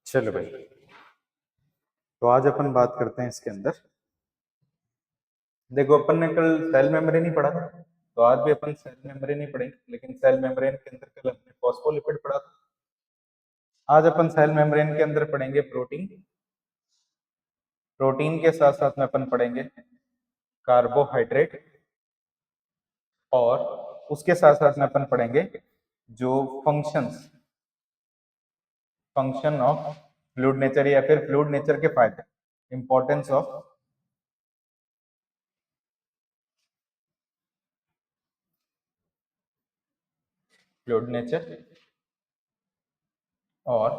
चलो भाई, तो आज अपन बात करते हैं इसके अंदर। देखो, अपन ने कल सेल मेम्ब्रेन ही पढ़ा था, तो आज भी अपन सेल मेम्ब्रेन ही पढ़ेंगे, लेकिन सेल मेम्ब्रेन के अंदर कल हमने फॉस्फोलिपिड पढ़ा था। आज अपन सेल मेम्ब्रेन के अंदर पढ़ेंगे प्रोटीन। प्रोटीन के साथ साथ में अपन पढ़ेंगे कार्बोहाइड्रेट, और उसके साथ साथ में अपन पढ़ेंगे जो फंक्शन ऑफ फ्लूइड नेचर, या फिर फ्लूइड नेचर के फायदे, इंपॉर्टेंस ऑफ फ्लूइड नेचर और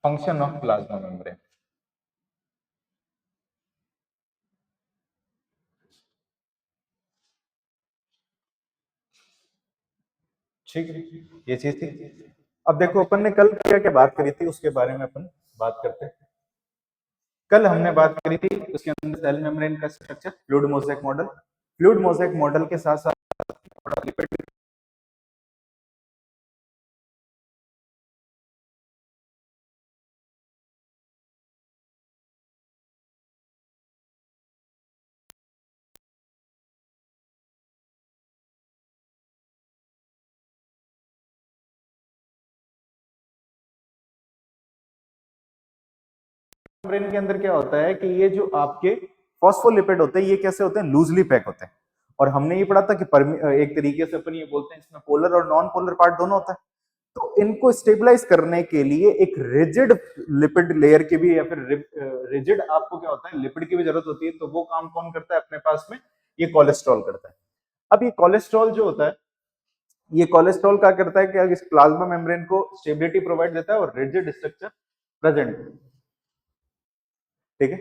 फंक्शन ऑफ प्लाज्मा मेम्ब्रेन। ठीक है, ये चीज थी। अब देखो, अपन ने कल क्या क्या बात करी थी उसके बारे में अपन बात करते हैं। कल हमने बात करी थी उसके अंदर सेल मेम्ब्रेन का structure, fluid mosaic model. Fluid mosaic model के साथ साथ लिपिड मेम्ब्रेन के अंदर क्या होता है कि ये जो आपके फॉस्फोलिपिड होते हैं, ये कैसे होते हैं? लूजली पैक होते हैं। और हमने ये पढ़ा था कि एक तरीके से अपन ये बोलते हैं इसमें पोलर और नॉन पोलर पार्ट दोनों होता है। तो इनको स्टेबलाइज करने के लिए एक रिजिड लिपिड लेयर की भी, या फिर रिजिड आपको क्या होता है, लिपिड की भी जरूरत होती है। तो वो काम कौन करता है अपने पास में? ये कोलेस्ट्रॉल करता है। अब ये कोलेस्ट्रॉल जो होता है, ये कोलेस्ट्रॉल क्या करता है कि इस प्लाज्मा मेम्ब्रेन को स्टेबिलिटी प्रोवाइड देता है और रिजिड स्ट्रक्चर प्रेजेंट, ठीक है,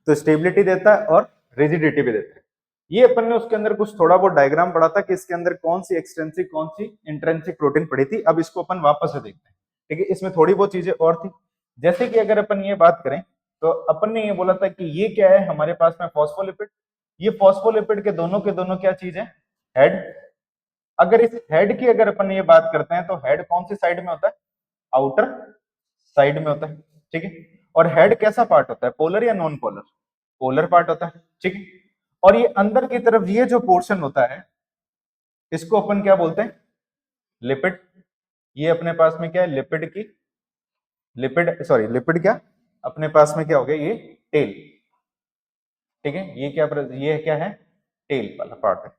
तो स्टेबिलिटी देता है और रिजिडिटी भी देता है। ये अपन ने उसके अंदर कुछ थोड़ा बहुत डायग्राम पढ़ा था कि इसके अंदर कौन सी एक्सट्रिंसिक कौन सी इंट्रिंसिक प्रोटीन पड़ी थी। अब इसको अपन वापस से देखते हैं, ठीक है। इसमें थोड़ी बहुत चीजें और थी, जैसे कि अगर अपन ये बात करें तो अपन ने ये बोला था कि ये क्या है हमारे पास में? फॉस्फोलिपिड। ये फॉस्फोलिपिड के दोनों क्या चीज है? हेड। अगर इस हेड की अगर अपन ये बात करते हैं तो हेड कौन सी साइड में होता है? आउटर साइड में होता है, ठीक है। और हेड कैसा पार्ट होता है? पोलर या नॉन पोलर? पोलर पार्ट होता है, ठीक है। और ये अंदर की तरफ ये जो पोर्शन होता है, इसको अपन क्या बोलते हैं? लिपिड। ये अपने पास में क्या है? लिपिड क्या अपने पास में क्या हो गया? ये टेल, ठीक है। ये क्या है? टेल वाला पार्ट है।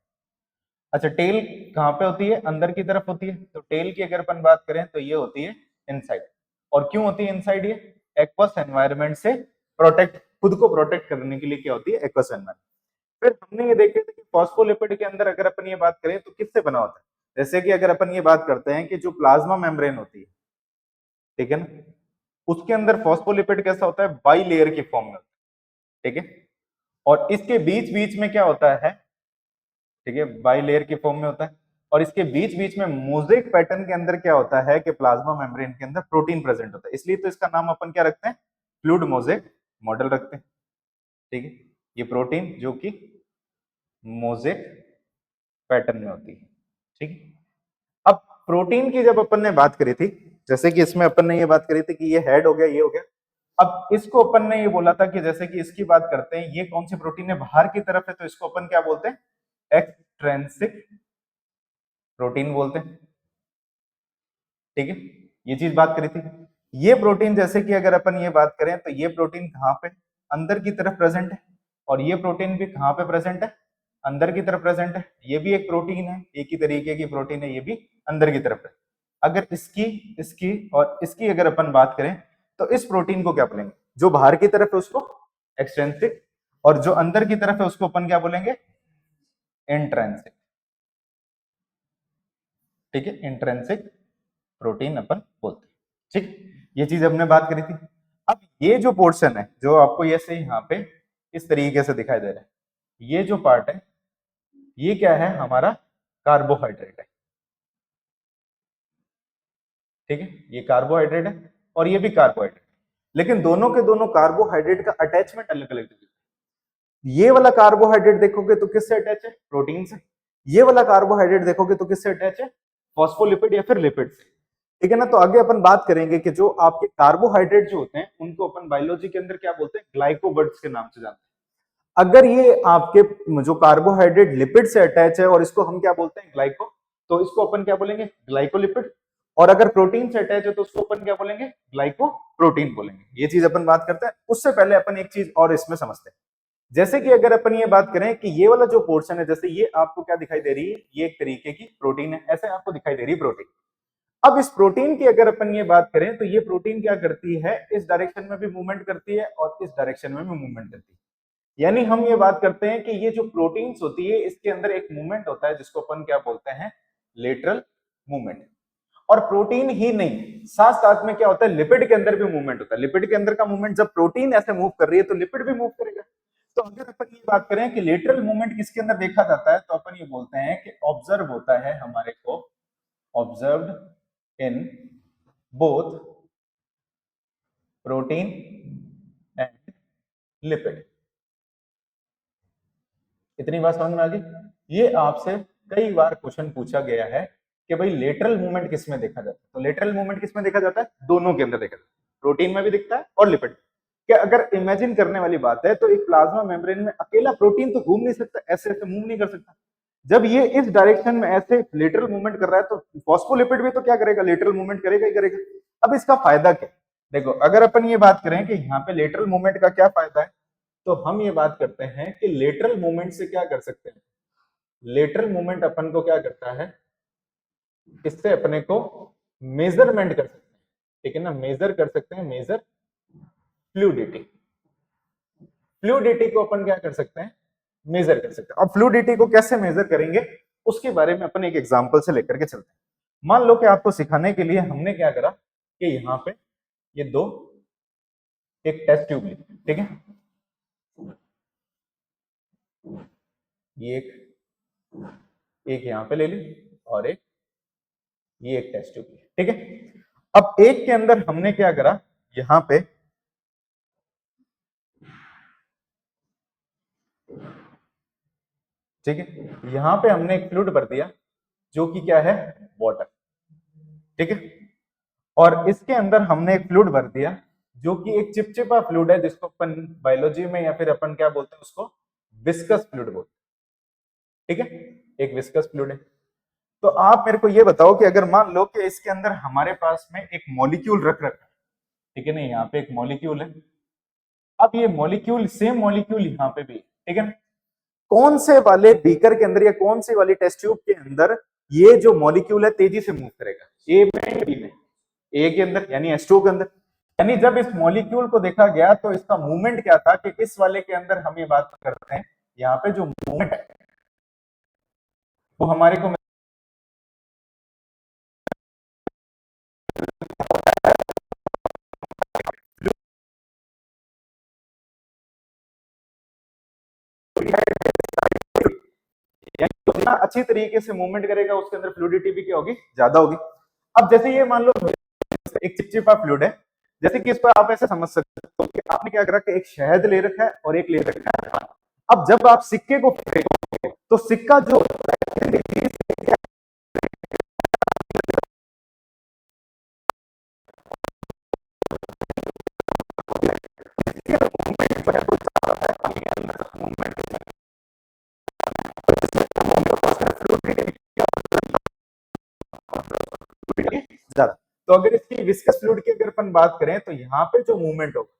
अच्छा, टेल कहाँ पे होती है? अंदर की तरफ होती है। तो टेल की अगर अपन बात करें तो ये होती है इनसाइड। और क्यों होती है इनसाइड? ये एक्वस एनवायरनमेंट से प्रोटेक्ट, खुद को प्रोटेक्ट करने के लिए क्या होती है? Aqueous environment. फिर हमने ये देखे थे कि फॉस्फोलिपिड के अंदर अगर अपन ये बात करें तो किससे बना होता है? जैसे कि अगर अपन ये बात करते हैं कि जो प्लाज्मा मेम्ब्रेन होती है, ठीक है ना, उसके अंदर फॉस्फोलिपिड कैसा होता है? बाई लेयर की फॉर्म में होता है, ठीक है। और इसके बीच बीच में क्या होता है? ठीक है, बाई लेयर की फॉर्म में होता है। और इसके बीच बीच में मोज़ेक पैटर्न के अंदर क्या होता है कि प्लाज्मा मेम्ब्रेन के अंदर प्रोटीन प्रेजेंट होता है। इसलिए तो इसका नाम अपन क्या रखते हैं? फ्लूइड मोज़ेक मॉडल रखते हैं, ठीक है। ये प्रोटीन जो कि मोज़ेक पैटर्न में होती है, ठीक है। अब प्रोटीन की जब अपन ने बात करी थी, जैसे कि इसमें अपन ने ये बात करी थी कि ये हेड हो गया, ये हो गया। अब इसको अपन ने ये बोला था कि जैसे कि इसकी बात करते हैं, ये कौन सी प्रोटीन है? बाहर की तरफ है, तो इसको अपन क्या बोलते हैं? एक्सट्रिंसिक प्रोटीन बोलते हैं, ठीक है। ये चीज बात करी थी। ये प्रोटीन, जैसे कि अगर अपन ये बात करें तो ये प्रोटीन कहाँ पे? अंदर की तरफ प्रेजेंट है। और ये प्रोटीन भी कहाँ पे प्रेजेंट है? अंदर की तरफ प्रेजेंट है। ये भी एक प्रोटीन है, एक ही तरीके की प्रोटीन है, ये भी अंदर की तरफ है। अगर इसकी इसकी और इसकी अगर अपन बात करें तो इस प्रोटीन को क्या बोलेंगे? जो बाहर की तरफ है उसको एक्सट्रिंसिक, और जो अंदर की तरफ है उसको अपन क्या बोलेंगे? इंट्रिंसिक, ठीक है। इंट्रिंसिक प्रोटीन अपन बोलते हैं, ठीक। ये चीज हमने बात करी थी। अब ये जो पोर्शन है, जो आपको ये से यहाँ पे इस तरीके से दिखाई दे रहा है, ये जो पार्ट है, ये क्या है? हमारा कार्बोहाइड्रेट है, ठीक है। ये कार्बोहाइड्रेट है और ये भी कार्बोहाइड्रेट, लेकिन दोनों के दोनों कार्बोहाइड्रेट का अटैचमेंट अलग अलग है। ये वाला कार्बोहाइड्रेट देखोगे तो किससे अटैच है? प्रोटीन से। ये वाला कार्बोहाइड्रेट देखोगे तो किससे अटैच है? फॉस्फोलिपिड या फिर लिपिड से। ठीक है ना। तो आगे अपन बात करेंगे कि जो आपके कार्बोहाइड्रेट जो होते हैं उनको अपन बायोलॉजी के अंदर क्या बोलते हैं, ग्लाइकोबर्ड्स के नाम से जानते हैं। अगर ये आपके जो कार्बोहाइड्रेट लिपिड से अटैच है और इसको हम क्या बोलते हैं, ग्लाइको, तो इसको अपन क्या बोलेंगे, ग्लाइकोलिपिड। और अगर प्रोटीन से अटैच है तो उसको अपन क्या बोलेंगे, ग्लाइको प्रोटीन बोलेंगे। ये चीज अपन बात करते हैं। उससे पहले अपन एक चीज और इसमें समझते हैं। जैसे कि अगर अपन ये बात करें कि ये वाला जो पोर्शन है, जैसे ये आपको क्या दिखाई दे रही है, ये एक तरीके की प्रोटीन है, ऐसे आपको दिखाई दे रही है प्रोटीन। अब इस प्रोटीन की अगर अपन ये बात करें तो ये प्रोटीन क्या करती है, इस डायरेक्शन में भी मूवमेंट करती है और इस डायरेक्शन में भी मूवमेंट करती है। यानी हम ये बात करते हैं कि ये जो प्रोटीन्स होती है इसके अंदर एक मूवमेंट होता है जिसको अपन क्या बोलते हैं, लेटरल मूवमेंट। और प्रोटीन ही नहीं, साथ साथ में क्या होता है, लिपिड के अंदर भी मूवमेंट होता है। लिपिड के अंदर का मूवमेंट, जब प्रोटीन ऐसे मूव कर रही है तो लिपिड भी मूव करेगा। तो अगर अपन ये बात करें कि लेटरल मूवमेंट किसके अंदर देखा जाता है, तो अपन ये बोलते हैं कि ऑब्जर्व होता है हमारे को, observed in both protein and lipid. इतनी बात समझ में आ गई। ये आपसे कई बार क्वेश्चन पूछा गया है कि भाई लेटरल मूवमेंट किस में देखा जाता है, तो लेटरल मूवमेंट किस में देखा जाता है, दोनों के अंदर देखा जाता है, प्रोटीन में भी दिखता है और लिपिड। क्या अगर इमेजिन करने वाली बात है, तो एक प्लाज्मा मेम्ब्रेन में अकेला प्रोटीन तो घूम नहीं सकता, ऐसे ऐसे मूव नहीं कर सकता। जब ये इस डायरेक्शन में ऐसे लेटरल मूवमेंट कर रहा है तो फॉस्फोलिपिड भी तो क्या करेगा, लेटरल मूवमेंट करेगा ही करेगा। अब इसका फायदा क्या, देखो अगर अपन ये बात करें कि यहाँ पे लेटरल मूवमेंट का क्या फायदा है, तो हम ये बात करते हैं कि लेटरल मूवमेंट से क्या कर सकते हैं, लेटरल मूवमेंट अपन को क्या करता है, इससे अपने को मेजरमेंट कर सकते हैं। ठीक है ना, मेजर कर सकते हैं, मेजर फ्लूइडिटी। फ्लूइडिटी को अपन क्या कर सकते हैं, मेजर कर सकते हैं। अब फ्लूइडिटी को कैसे मेजर करेंगे उसके बारे में अपन एक एग्जांपल से लेकर के चलते हैं। मान लो कि आपको सिखाने के लिए हमने क्या करा कि यहाँ पे ये दो एक टेस्ट ट्यूब ली, ठीक है, ये एक यहाँ पे ले ली और एक ये एक टेस्ट ट्यूब ली, ठीक है। अब एक के अंदर हमने क्या करा, यहाँ पे ठीक है, यहाँ पे हमने एक फ्लूइड भर दिया जो कि क्या है, वाटर, ठीक है। और इसके अंदर हमने एक फ्लूइड भर दिया जो कि एक चिपचिपा फ्लूइड है, जिसको अपन बायोलॉजी में या फिर अपन क्या बोलते हैं उसको, विस्कस फ्लूइड बोलते हैं, ठीक है, एक विस्कस फ्लूइड है। तो आप मेरे को ये बताओ कि अगर मान लो कि इसके अंदर हमारे पास में एक मॉलिक्यूल रख रखा है, ठीक है ना, यहाँ पे एक मॉलिक्यूल है। अब ये मॉलिक्यूल, सेम मॉलिक्यूल यहाँ पे भी, ठीक है ना, कौन से वाले बीकर के अंदर या कौन सी वाली टेस्ट ट्यूब के अंदर ये जो मॉलिक्यूल है तेजी से मूव करेगा, ए में बी में, ए के अंदर यानी H2O के अंदर। यानी जब इस मॉलिक्यूल को देखा गया तो इसका मूवमेंट क्या था कि इस वाले के अंदर हम ये बात करते हैं, यहाँ पे जो मूवमेंट है वो हमारे को तो जितना अच्छी तरीके से मूवमेंट करेगा उसके अंदर फ्लूइडिटी भी क्या होगी, ज्यादा होगी। अब जैसे ये मान लो एक चिपचिपा फ्लूइड है, जैसे कि इस पर आप ऐसे समझ सकते हो कि आपने क्या करा कि एक शहद ले रखा है और एक ले रखा है। अब जब आप सिक्के को फेंकोगे तो सिक्का जो ज्यादा। तो अगर इसकी विस्कस फ्लूइड की अगर अपन बात करें तो यहाँ पे जो मूवमेंट होगा,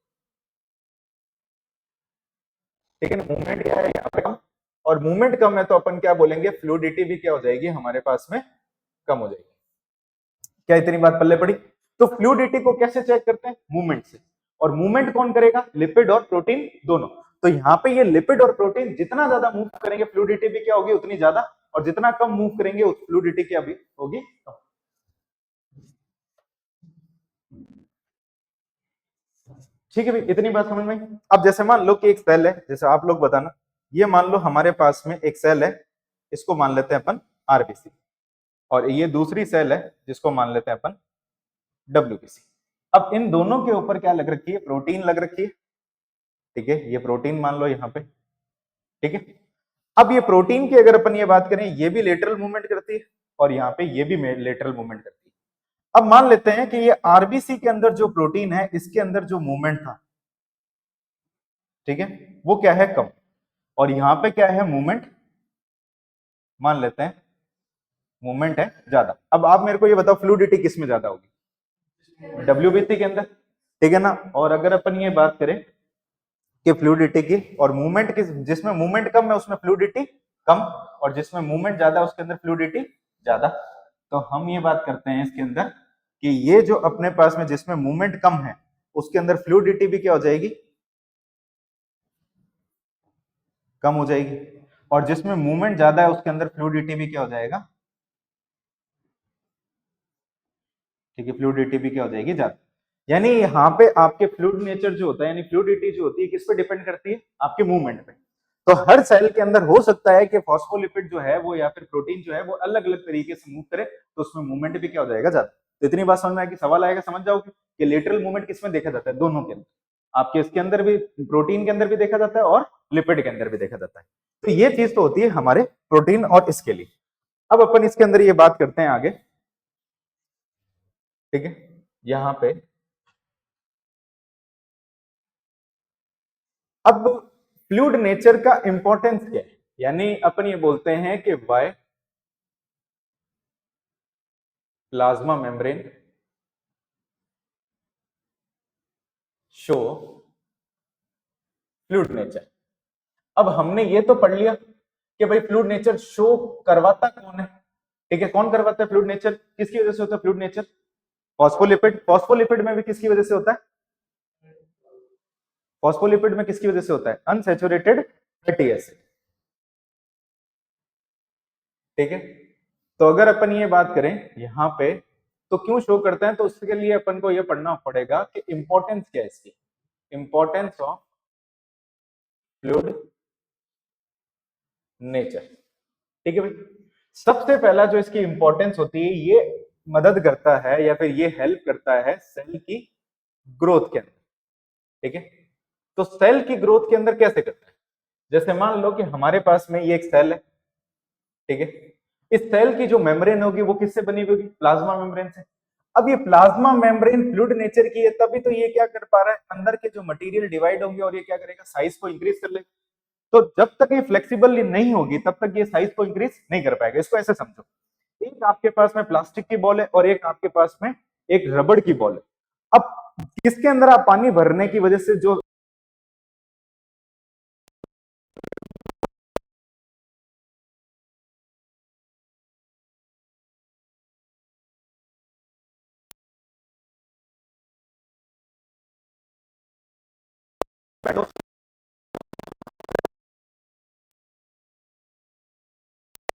ठीक है ना, मूवमेंट क्या है यहाँ पे कम, और मूवमेंट कम है तो अपन क्या बोलेंगे, फ्लूइडिटी भी क्या हो जाएगी हमारे पास में, कम हो जाएगी। क्या इतनी बात पल्ले पड़ी। तो फ्लूइडिटी को कैसे चेक करते हैं, मूवमेंट से। और मूवमेंट कौन करेगा, लिपिड और प्रोटीन दोनों। तो यहाँ पे ये लिपिड और प्रोटीन जितना ज्यादा मूव करेंगे फ्लूइडिटी भी क्या होगी, उतनी ज्यादा, और जितना कम मूव करेंगे फ्लूइडिटी क्या भी होगी, कम। ठीक है भाई, इतनी बात समझ में। अब जैसे मान लो कि एक सेल है, जैसे आप लोग बताना, ये मान लो हमारे पास में एक सेल है, इसको मान लेते हैं अपन आरबीसी, और ये दूसरी सेल है जिसको मान लेते हैं अपन डब्ल्यूबीसी। अब इन दोनों के ऊपर क्या लग रखी है, प्रोटीन लग रखी है, ठीक है, ये प्रोटीन मान लो यहाँ पे, ठीक है। अब ये प्रोटीन की अगर अपन ये बात करें, ये भी लेटरल मूवमेंट करती है और यहाँ पे ये भी लेटरल मूवमेंट करती है। अब मान लेते हैं कि ये आरबीसी के अंदर जो प्रोटीन है इसके अंदर जो मूवमेंट था, ठीक है, वो क्या है, कम, और यहां पे क्या है, मूवमेंट, मान लेते हैं मूवमेंट है ज्यादा। अब आप मेरे को ये बताओ फ्लूइडिटी किस में ज्यादा होगी, डब्ल्यूबीसी के अंदर, ठीक है ना। और अगर अपन ये बात करें कि फ्लूइडिटी की और मूवमेंट किस, जिसमें मूवमेंट कम है उसमें फ्लूइडिटी कम, और जिसमें मूवमेंट ज्यादा उसके अंदर फ्लूइडिटी ज्यादा। तो हम ये बात करते हैं इसके अंदर कि ये जो अपने पास में जिसमें मूवमेंट कम है उसके अंदर फ्लूइडिटी भी क्या हो जाएगी, कम हो जाएगी, और जिसमें मूवमेंट ज्यादा है उसके अंदर फ्लूइडिटी भी क्या हो जाएगा, ठीक है, फ्लूइडिटी भी क्या हो जाएगी, ज्यादा। यानी यहाँ पे आपके फ्लूइड नेचर जो होता है, यानी फ्लूइडिटी जो होती है किस पे डिपेंड करती है, आपके मूवमेंट पे। तो हर सेल के अंदर हो सकता है कि फॉस्फोलिपिड जो है वो या फिर प्रोटीन जो है वो अलग अलग तरीके से मूव करे, तो उसमें मूवमेंट भी क्या हो जाएगा, ज्यादा। तो इतनी बात समझ में आएगी, सवाल आएगा समझ जाओगे कि लेटरल मूवमेंट किसमें देखा जाता है, दोनों के अंदर, आपके इसके अंदर भी, प्रोटीन के अंदर भी देखा जाता है और लिपिड के अंदर भी देखा जाता है। तो ये चीज तो होती है हमारे प्रोटीन और इसके लिए। अब अपन इसके अंदर ये बात करते हैं आगे, ठीक है, यहाँ पे अब फ्लूइड नेचर का इंपॉर्टेंस क्या है, यानी अपन ये बोलते हैं कि why plasma membrane show fluid nature. अब हमने ये तो पढ़ लिया कि भाई फ्लूइड नेचर शो करवाता कौन है, ठीक है, कौन करवाता है फ्लूइड नेचर, किसकी वजह से होता है फ्लूइड नेचर, फॉस्फोलिपिड, फॉस्फोलिपिड में भी किसकी वजह से होता है, फॉस्फोलिपिड में किसकी वजह से होता है, अनसैचुरेटेड फैटी एसिड, ठीक है। तो अगर अपन ये बात करें यहां पे तो क्यों शो करते हैं, तो उसके लिए अपन को ये पढ़ना पड़ेगा कि इंपॉर्टेंस क्या है इसकी, इंपॉर्टेंस ऑफ फ्लूइड नेचर, ठीक है भाई। सबसे पहला जो इसकी इंपॉर्टेंस होती है, ये मदद करता है या फिर ये हेल्प करता है सेल की ग्रोथ के अंदर, ठीक है। तो सेल की ग्रोथ के अंदर कैसे करता है, जैसे मान लो कि हमारे पास में ये एक सेल है, ठीक है, इस सेल की जो मेम्ब्रेन होगी वो किससे बनी हुई होगी, प्लाज्मा मेम्ब्रेन से। अब ये प्लाज्मा मेम्ब्रेन फ्लूइड नेचर की है, तभी तो ये क्या कर पा रहा है, अंदर के जो मटेरियल डिवाइड होंगे और ये क्या करेगा, साइज को इंक्रीज कर लेगा। तो जब तक ये फ्लेक्सिबल नहीं होगी तब तक ये साइज को इंक्रीज नहीं कर पाएगा। इसको ऐसे समझो, एक आपके पास में प्लास्टिक की बॉल है और एक आपके पास में एक रबड़ की बॉल है। अब किसके अंदर आप पानी भरने की वजह से जो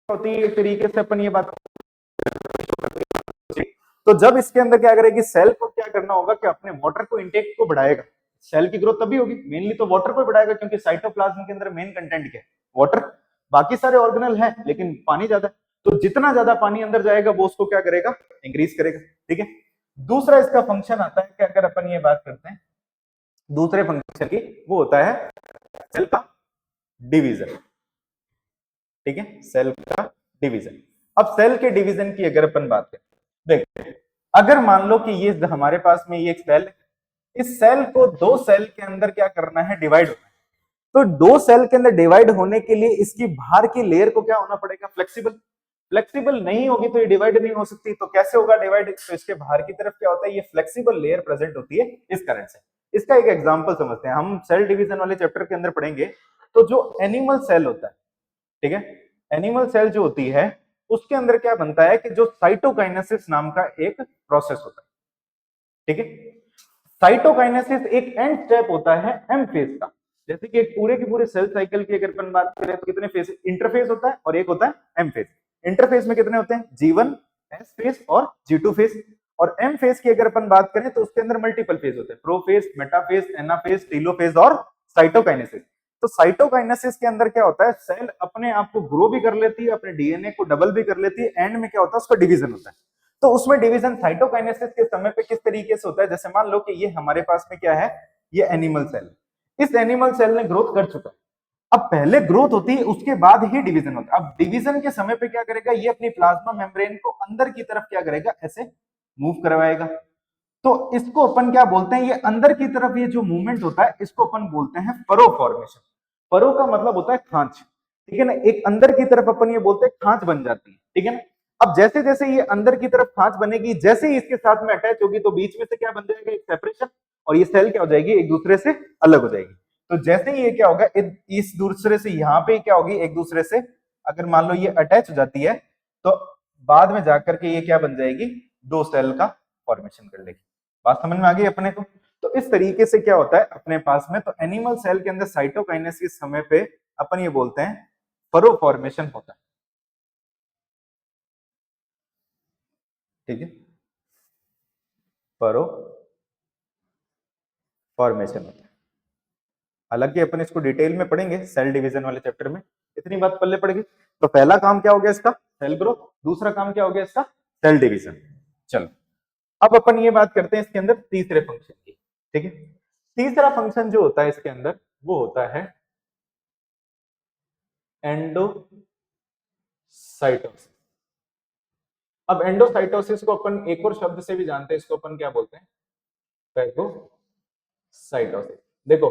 होती है, एक तरीके से अपन ये बात, तो जब इसके अंदर क्या करेगी, सेल को क्या करना होगा कि अपने वाटर को इंटेक को बढ़ाएगा। सेल की ग्रोथ तभी होगी, मेनली तो वाटर को बढ़ाएगा, क्योंकि साइटोप्लाज्म के अंदर मेन कंटेंट क्या है, वाटर। बाकी सारे ऑर्गेनल हैं लेकिन पानी ज्यादा है, तो जितना ज्यादा पानी अंदर जाएगा वो उसको क्या करेगा, इंक्रीज करेगा, ठीक है। दूसरा इसका फंक्शन आता है कि अगर अपन ये बात करते हैं दूसरे फंक्शन की, वो होता है सेल का डिवीजन, ठीक है, सेल का डिवीजन। अब सेल के डिवीजन की अगर अपन बात करें, देखिए अगर मान लो कि ये हमारे पास में ये एक सेल है, इस सेल को दो सेल के अंदर क्या करना है, डिवाइड होना है। तो दो सेल के अंदर डिवाइड होने के लिए इसकी बाहर की लेयर को क्या होना पड़ेगा, फ्लेक्सिबल। फ्लेक्सिबल नहीं होगी तो ये डिवाइड नहीं हो सकती, तो कैसे होगा डिवाइड, तो इसके बाहर की तरफ क्या होता है, ये फ्लेक्सिबल लेयर प्रेजेंट होती है इस कारण से। इसका एक एग्जांपल समझते हैं, हम सेल डिवीजन वाले चैप्टर के अंदर पढ़ेंगे। तो जो एनिमल सेल होता है, ठीक है, एनिमल सेल जो होती है उसके अंदर क्या बनता है कि जो साइटोकाइनेसिस नाम का एक प्रोसेस होता है, ठीक है। साइटोकाइनेसिस एक एंड स्टेप होता है एम फेज का। जैसे कि एक पूरे के पूरे सेल साइकिल की अगर अपन बात करें तो कितने फेज, इंटरफेज होता है और एक होता है एम फेज। इंटरफेज में कितने होते हैं, G1, एस फेज और G2 फेज। और एम फेज की अगर अपन बात करें तो उसके अंदर मल्टीपल फेज होते हैं, प्रोफेज, मेटाफेज, एनाफेज, टेलोफेज और साइटोकाइनेसिस। तो साइटोकाइनेसिस के अंदर क्या होता है, सेल अपने आप को ग्रो भी कर लेती है, अपने डीएनए को डबल भी कर लेती है, एंड में क्या होता है, उसका डिवीजन होता है। तो उसमें डिवीजन साइटोकाइनेसिस के समय पे किस तरीके से होता है, जैसे मान लो कि ये हमारे पास में क्या है, ये एनिमल सेल, इस एनिमल सेल ने ग्रोथ कर चुका है। अब पहले ग्रोथ होती है उसके बाद ही डिवीजन होता है। अब डिवीजन के समय पे क्या करेगा, ये अपनी प्लाज्मा मेम्ब्रेन को अंदर की तरफ क्या करेगा, ऐसे मूव करवाएगा। तो इसको अपन क्या बोलते हैं, ये अंदर की तरफ ये जो मूवमेंट होता है इसको अपन बोलते हैं फरो फॉर्मेशन। फरो का मतलब होता है खांच, ठीक है ना। एक अंदर की तरफ अपन ये बोलते हैं खांच बन जाती है, ठीक है ना। अब जैसे जैसे ये अंदर की तरफ खांच बनेगी, जैसे ही इसके साथ में अटैच होगी तो बीच में से क्या बन जाएगा, एक सेपरेशन, और ये सेल क्या हो जाएगी, एक दूसरे से अलग हो जाएगी। तो जैसे ही ये क्या होगा, इस दूसरे से यहाँ पे क्या होगी, एक दूसरे से अगर मान लो ये अटैच हो जाती है तो बाद में जाकर के ये क्या बन जाएगी, दो सेल का फॉर्मेशन कर लेगी। बात समझ में आ गई अपने को। तो इस तरीके से क्या होता है अपने पास में, तो एनिमल सेल के अंदर साइटोकाइनेसिस के समय पे अपन ये बोलते हैं फरो फॉर्मेशन होता है, ठीक है, फरो फॉर्मेशन होता है। हालांकि अपन इसको डिटेल में पढ़ेंगे सेल डिवीजन वाले चैप्टर में, इतनी बात पल्ले पड़ेगी। तो पहला काम क्या हो गया इसका, सेल ग्रोथ, दूसरा काम क्या हो गया इसका, सेल डिवीजन। चलो अब अपन ये बात करते हैं इसके अंदर तीसरे फंक्शन की, ठीक है। तीसरा फंक्शन जो होता है इसके अंदर वो होता है एंडोसाइटोसिस। अब एंडोसाइटोसिस को अपन एक और शब्द से भी जानते हैं, इसको अपन क्या बोलते हैं, फैगोसाइटोसिस। देखो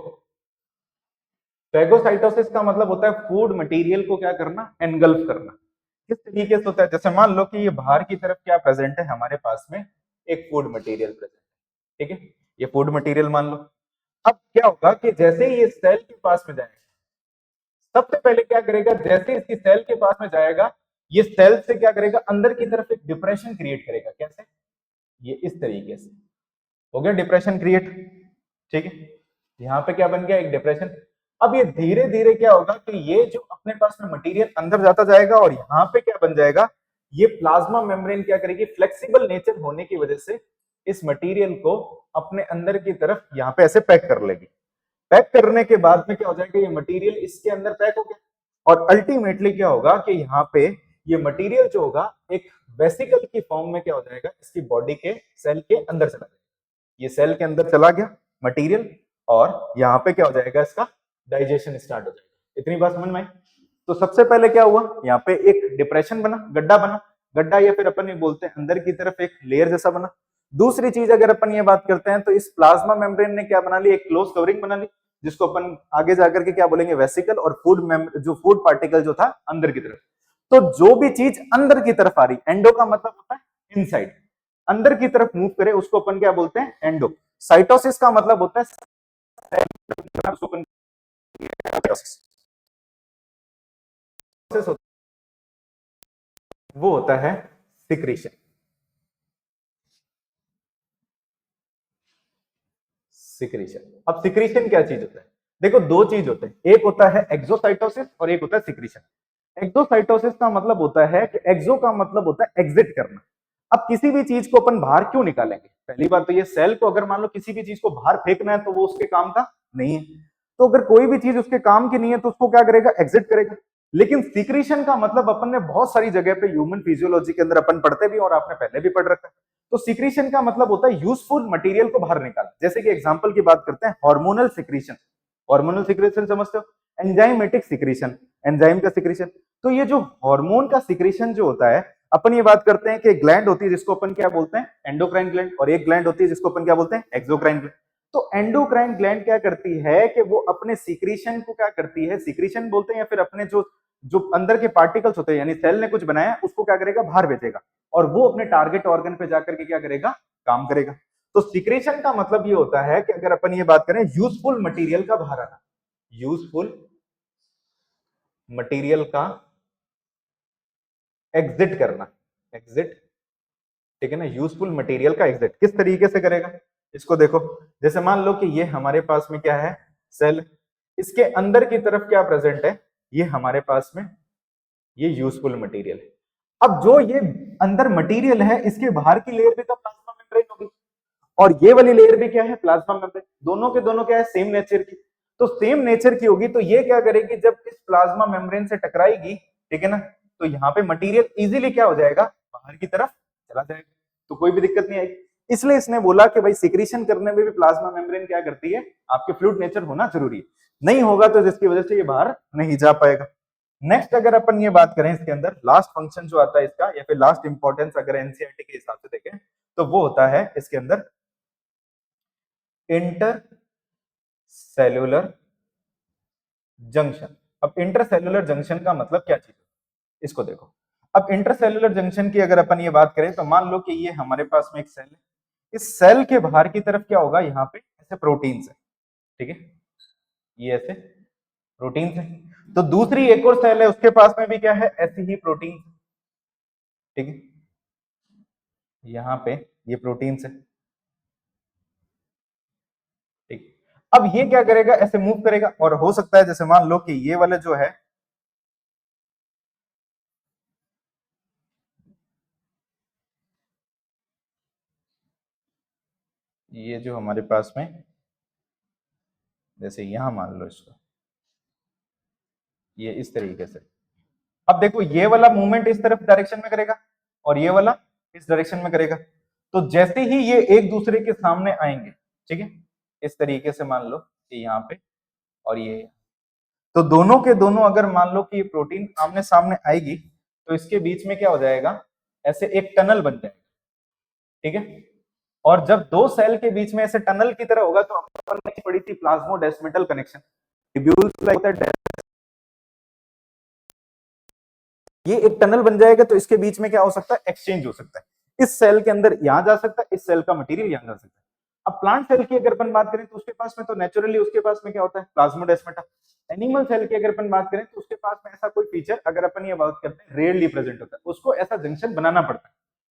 फैगोसाइटोसिस का मतलब होता है फूड मटेरियल को क्या करना, एनगल्फ करना। किस तरीके से होता है, जैसे मान लो कि ये बाहर की तरफ क्या प्रेजेंट है हमारे पास में, एक फूड मटेरियल प्रेजेंट है, ठीक है, ये फूड मटेरियल मान लो। अब क्या होगा कि जैसे ही ये सेल के पास में जाएगा, सबसे पहले क्या करेगा, जैसे इसकी सेल के पास में जाएगा, ये सेल से क्या करेगा, अंदर की तरफ एक डिप्रेशन क्रिएट करेगा। कैसे, ये इस तरीके से हो गया डिप्रेशन क्रिएट, ठीक है, यहाँ पे क्या बन गया, एक डिप्रेशन। अब ये धीरे धीरे क्या होगा कि ये जो अपने पास में मटेरियल अंदर जाता जाएगा और यहाँ पे क्या बन जाएगा, ये प्लाज्मा मेम्ब्रेन क्या करेगी, फ्लेक्सिबल नेचर होने की वजह से इस मटेरियल को अपने अंदर की तरफ यहाँ पे ऐसे पैक कर लेगी। पैक करने के बाद में क्या हो जाएगा, ये मटेरियल इसके अंदर पैक हो गया और अल्टीमेटली क्या होगा कि यहाँ पे ये मटेरियल जो होगा एक वेसिकल की फॉर्म में क्या हो जाएगा, इसकी बॉडी के सेल के अंदर चला जाएगा। ये सेल के अंदर चला गया मटेरियल और यहाँ पे क्या हो जाएगा, इसका डाइजेशन स्टार्ट हो जाएगा। इतनी बात समझ में आई। तो सबसे पहले क्या हुआ, यहाँ पे एक डिप्रेशन बना, गड्ढा बना, गड्ढा या फिर अपन ये बोलते हैं अंदर की तरफ एक लेयर जैसा बना। दूसरी चीज अगर अपन ये बात करते हैं तो इस प्लाज्मा मेम्ब्रेन ने क्या बना ली, एक क्लोज कवरिंग बना ली, जिसको अपन आगे जाकर के क्या बोलेंगे, वेसिकल, और जो फूड पार्टिकल जो था अंदर की तरफ। तो जो भी चीज अंदर की तरफ आ रही, एंडो का मतलब होता है इनसाइड, अंदर की तरफ मूव करे उसको अपन क्या बोलते हैं, एंडो। साइटोसिस का मतलब होता है वो होता है सिक्रीशन। सिक्रीशन, अब सिक्रीशन क्या चीज होता है, देखो दो चीज होते हैं, एक होता है एक्सोसाइटोसिस और एक होता है सिक्रीशन। एक्सोसाइटोसिस का मतलब होता है कि एक्सो का मतलब होता है एग्जिट करना। अब किसी भी चीज को अपन बाहर क्यों निकालेंगे, पहली बात तो ये सेल को अगर मान लो किसी भी चीज को बाहर फेंकना है तो वो उसके काम का नहीं है। तो अगर कोई भी चीज उसके काम की नहीं है तो उसको क्या करेगा, एग्जिट करेगा। लेकिन सिक्रीशन का मतलब अपन ने बहुत सारी जगह पे ह्यूमन फिजियोलॉजी के अंदर अपन पढ़ते भी और आपने पहले भी पढ़ रखा है। तो सिक्रीशन का मतलब होता है यूजफुल मटेरियल को बाहर निकालना। जैसे कि एग्जांपल की बात करते हैं, हार्मोनल सिक्रीशन, हार्मोनल सिक्रीशन समझते हो, एंजाइमेटिक सिक्रीशन, एंजाइम का सिक्रीशन। तो ये जो हार्मोन का सिक्रीशन जो होता है, अपन ये बात करते हैं कि ग्लैंड होती है जिसको अपन क्या बोलते हैं, एंडोक्राइन ग्लैंड, और एक ग्लैंड होती है जिसको अपन क्या बोलते हैं, एक्सोक्राइन ग्लैंड। तो एंडोक्राइन ग्लैंड क्या करती है कि वो अपने सिक्रीशन को क्या करती है, सिक्रीशन बोलते हैं, या फिर अपने जो जो अंदर के पार्टिकल्स होते हैं, यानी सेल ने कुछ बनाया उसको क्या करेगा, बाहर भेजेगा, और वो अपने टारगेट ऑर्गन पे जाकर के क्या करेगा, काम करेगा। तो सिक्रेशन का मतलब ये होता है कि अगर अपन ये बात करें यूजफुल मटेरियल का बाहर आना, यूजफुल मटेरियल का एग्जिट करना, एग्जिट, ठीक है ना, यूजफुल मटेरियल का एग्जिट किस तरीके से करेगा, इसको देखो। जैसे मान लो कि ये हमारे पास में क्या है, सेल, इसके अंदर की तरफ क्या प्रेजेंट है, ये हमारे पास में ये यूजफुल मटेरियल है। अब जो ये अंदर मटेरियल है इसके बाहर की लेयर भी तो प्लाज्मा मेम्ब्रेन होगी, और ये वाली लेयर भी क्या है, प्लाज्मा मेम्ब्रेन। दोनों के दोनों क्या है, सेम नेचर की। तो सेम नेचर की होगी तो ये क्या करेगी, जब इस प्लाज्मा मेम्ब्रेन से टकराएगी, ठीक है ना, तो यहाँ पे मटेरियल इजीली क्या हो जाएगा, बाहर की तरफ चला जाएगा, तो कोई भी दिक्कत नहीं आएगी। इसलिए इसने बोला कि भाई सिक्रीशन करने में भी प्लाज्मा मेम्ब्रेन क्या करती है, आपके फ्लूइड नेचर होना जरूरी है, नहीं होगा तो जिसकी वजह से ये बाहर नहीं जा पाएगा। नेक्स्ट अगर अपन ये बात करें इसके अंदर लास्ट फंक्शन जो आता है इसका, या फिर लास्ट इंपॉर्टेंस अगर एनसीईआरटी के हिसाब से देखें, तो वो होता है इसके अंदर इंटर सेल्यूलर जंक्शन। अब इंटरसेल्यूलर जंक्शन का मतलब क्या चीज है, इसको देखो। अब इंटरसेल्यूलर जंक्शन की अगर अपन ये बात करें तो मान लो कि ये हमारे पास में एक सेल है, इस सेल के बाहर की तरफ क्या होगा, यहाँ पे ऐसे प्रोटीन्स है, ठीक है, ये ऐसे प्रोटीन्स है। तो दूसरी एक और सेल है, उसके पास में भी क्या है, ऐसी ही प्रोटीन, ठीक है, यहाँ पे ये प्रोटीन्स है, ठीक। अब ये क्या करेगा, ऐसे मूव करेगा, और हो सकता है जैसे मान लो कि ये वाला जो है, ये जो हमारे पास में जैसे यहां मान लो इसको, ये इस तरीके से। अब देखो ये वाला मूवमेंट इस तरफ डायरेक्शन में करेगा और ये वाला इस डायरेक्शन में करेगा। तो जैसे ही ये एक दूसरे के सामने आएंगे, ठीक है, इस तरीके से मान लो कि यहाँ पे और ये, तो दोनों के दोनों अगर मान लो कि ये प्रोटीन आमने सामने आएगी, तो इसके बीच में क्या हो जाएगा, ऐसे एक टनल बन जाएगा, ठीक है। और जब दो सेल के बीच में ऐसे टनल की तरह होगा, तो अपन ने पढ़ी थी प्लाज्मोडेस्मेटल कनेक्शन, ये एक टनल बन जाएगा, तो इसके बीच में क्या हो सकता है, एक्सचेंज हो सकता है, इस सेल के अंदर यहां जा सकता है, इस सेल का मटेरियल यहां जा सकता है। अब प्लांट सेल की अगर अपन बात करें तो उसके पास में तो नेचुरली उसके पास में क्या होता है, प्लाज्मोडेस्माटा। एनिमल सेल की अगर अपन बात करें तो उसके पास में ऐसा कोई फीचर, अगर अपन ये बात करते हैं, रेयरली प्रेजेंट होता है, उसको ऐसा जंक्शन बनाना पड़ता है।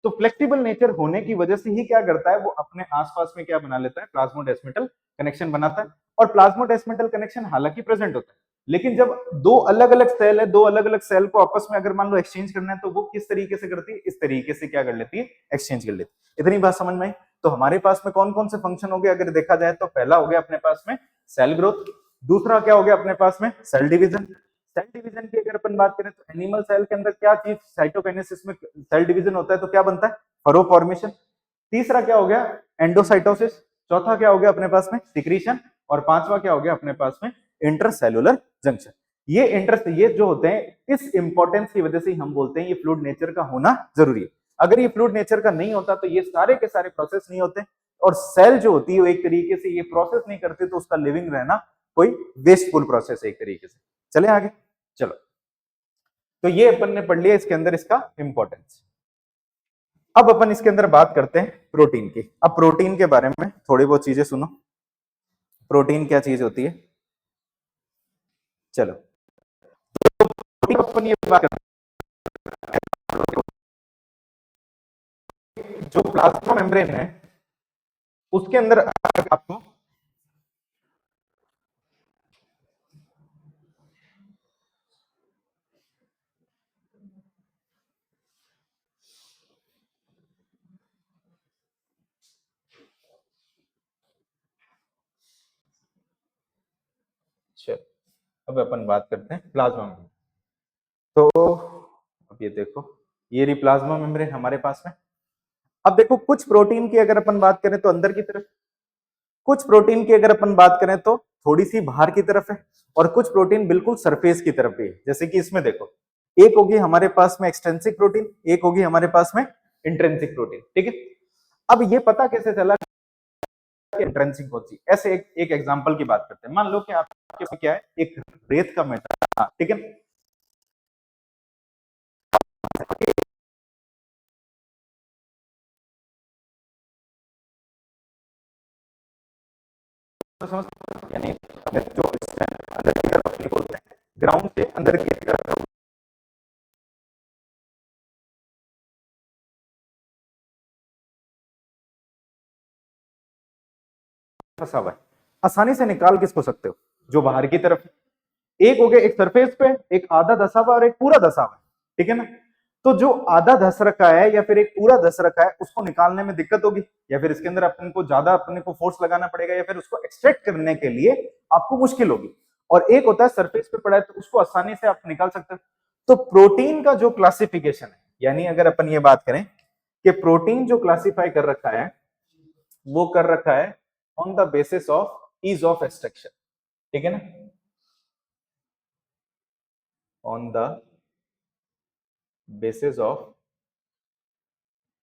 तो फ्लेक्सिबल नेचर होने की वजह से ही क्या करता है, वो अपने आसपास में क्या बना लेता है, प्लाज्मोडेस्मेटल कनेक्शन बनाता है। और प्लाज्मोडेस्मेटल कनेक्शन हालांकि प्रेजेंट होता है, लेकिन जब दो अलग अलग सेल है, दो अलग अलग सेल को आपस में अगर मान लो एक्सचेंज करना है, तो वो किस तरीके से करती है, इस तरीके से क्या कर लेती है, एक्सचेंज कर लेती है। इतनी बात समझ में आई। तो हमारे पास में कौन कौन से फंक्शन हो गए अगर देखा जाए, तो पहला हो गया अपने पास में सेल ग्रोथ, दूसरा क्या हो गया अपने पास में सेल डिवीजन। सेल डिवीजन की अगर अपन बात करें तो एनिमल सेल के अंदर क्या चीज, साइटोकाइनेसिस में सेल डिवीजन होता है, तो क्या बनता है, फरो फॉर्मेशन। तीसरा क्या हो गया, एंडोसाइटोसिस। चौथा क्या हो गया अपने पास में, सिक्रीशन। और पांचवा क्या हो गया अपने पास में, इंटरसेल्युलर जंक्शन। ये जो होते हैं, इस इंपॉर्टेंस की वजह से हम बोलते हैं ये फ्लूइड नेचर का होना जरूरी है। अगर ये फ्लूइड नेचर का नहीं होता तो ये सारे के सारे प्रोसेस नहीं होते, और सेल जो होती है वो एक तरीके से ये प्रोसेस नहीं करते, तो उसका लिविंग रहना कोई वेस्टफुल प्रोसेस है एक तरीके से। चले आगे, चलो। तो ये अपन ने पढ़ लिया इसके अंदर इसका इंपॉर्टेंस। अब अपन इसके अंदर बात करते हैं प्रोटीन की। अब प्रोटीन के बारे में थोड़ी बहुत चीजें सुनो, प्रोटीन क्या चीज होती है, चलो। प्रोटीन अपन ये बात करते हैं, जो प्लाज्मा मेम्ब्रेन है उसके अंदर आपको चलो, अब अपन बात करते हैं प्लाज्मा मेम्ब्रेन। तो अब ये देखो, ये रही प्लाज्मा मेम्ब्रेन हमारे पास में। अब देखो कुछ प्रोटीन की अगर अपन बात करें तो अंदर की तरफ, कुछ प्रोटीन की अगर अपन बात करें तो थोड़ी सी बाहर की तरफ है, और कुछ प्रोटीन बिल्कुल सरफेस की तरफ भी है। जैसे कि इसमें देखो, एक होगी हमारे पास में एक्सट्रिंसिक प्रोटीन, एक होगी हमारे पास में इंट्रिंसिक प्रोटीन, ठीक है। अब ये पता कैसे चला कि इंट्रिंसिक होती है, ऐसे एक एग्जांपल की बात करते हैं। मान लो कि आपके पास क्या है, एक रेत का मैटर, ठीक है, तो समझ, यानी जो अंदर की तरफ बोलते हैं, ग्राउंड से अंदर की तरफ फंसा हुआ है, आसानी से निकाल किसको सकते हो, जो बाहर की तरफ। एक हो गया एक सरफेस पे, एक आधा धसा हुआ और एक पूरा धसा हुआ, ठीक है ना। तो जो आधा धस रखा है या फिर एक पूरा धस रखा है, उसको निकालने में दिक्कत होगी, या फिर इसके अंदर अपन को ज्यादा अपने को फोर्स लगाना पड़ेगा, या फिर उसको एक्सट्रैक्ट करने के लिए आपको मुश्किल होगी। और एक होता है सरफेस पे पड़ा है, तो उसको आसानी से आप निकाल सकते हो। तो प्रोटीन का जो क्लासिफिकेशन है, यानी अगर अपन ये बात करें कि प्रोटीन जो क्लासिफाई कर रखा है, वो कर रखा है on the basis of ease of extraction, ठीक है ना, on the basis of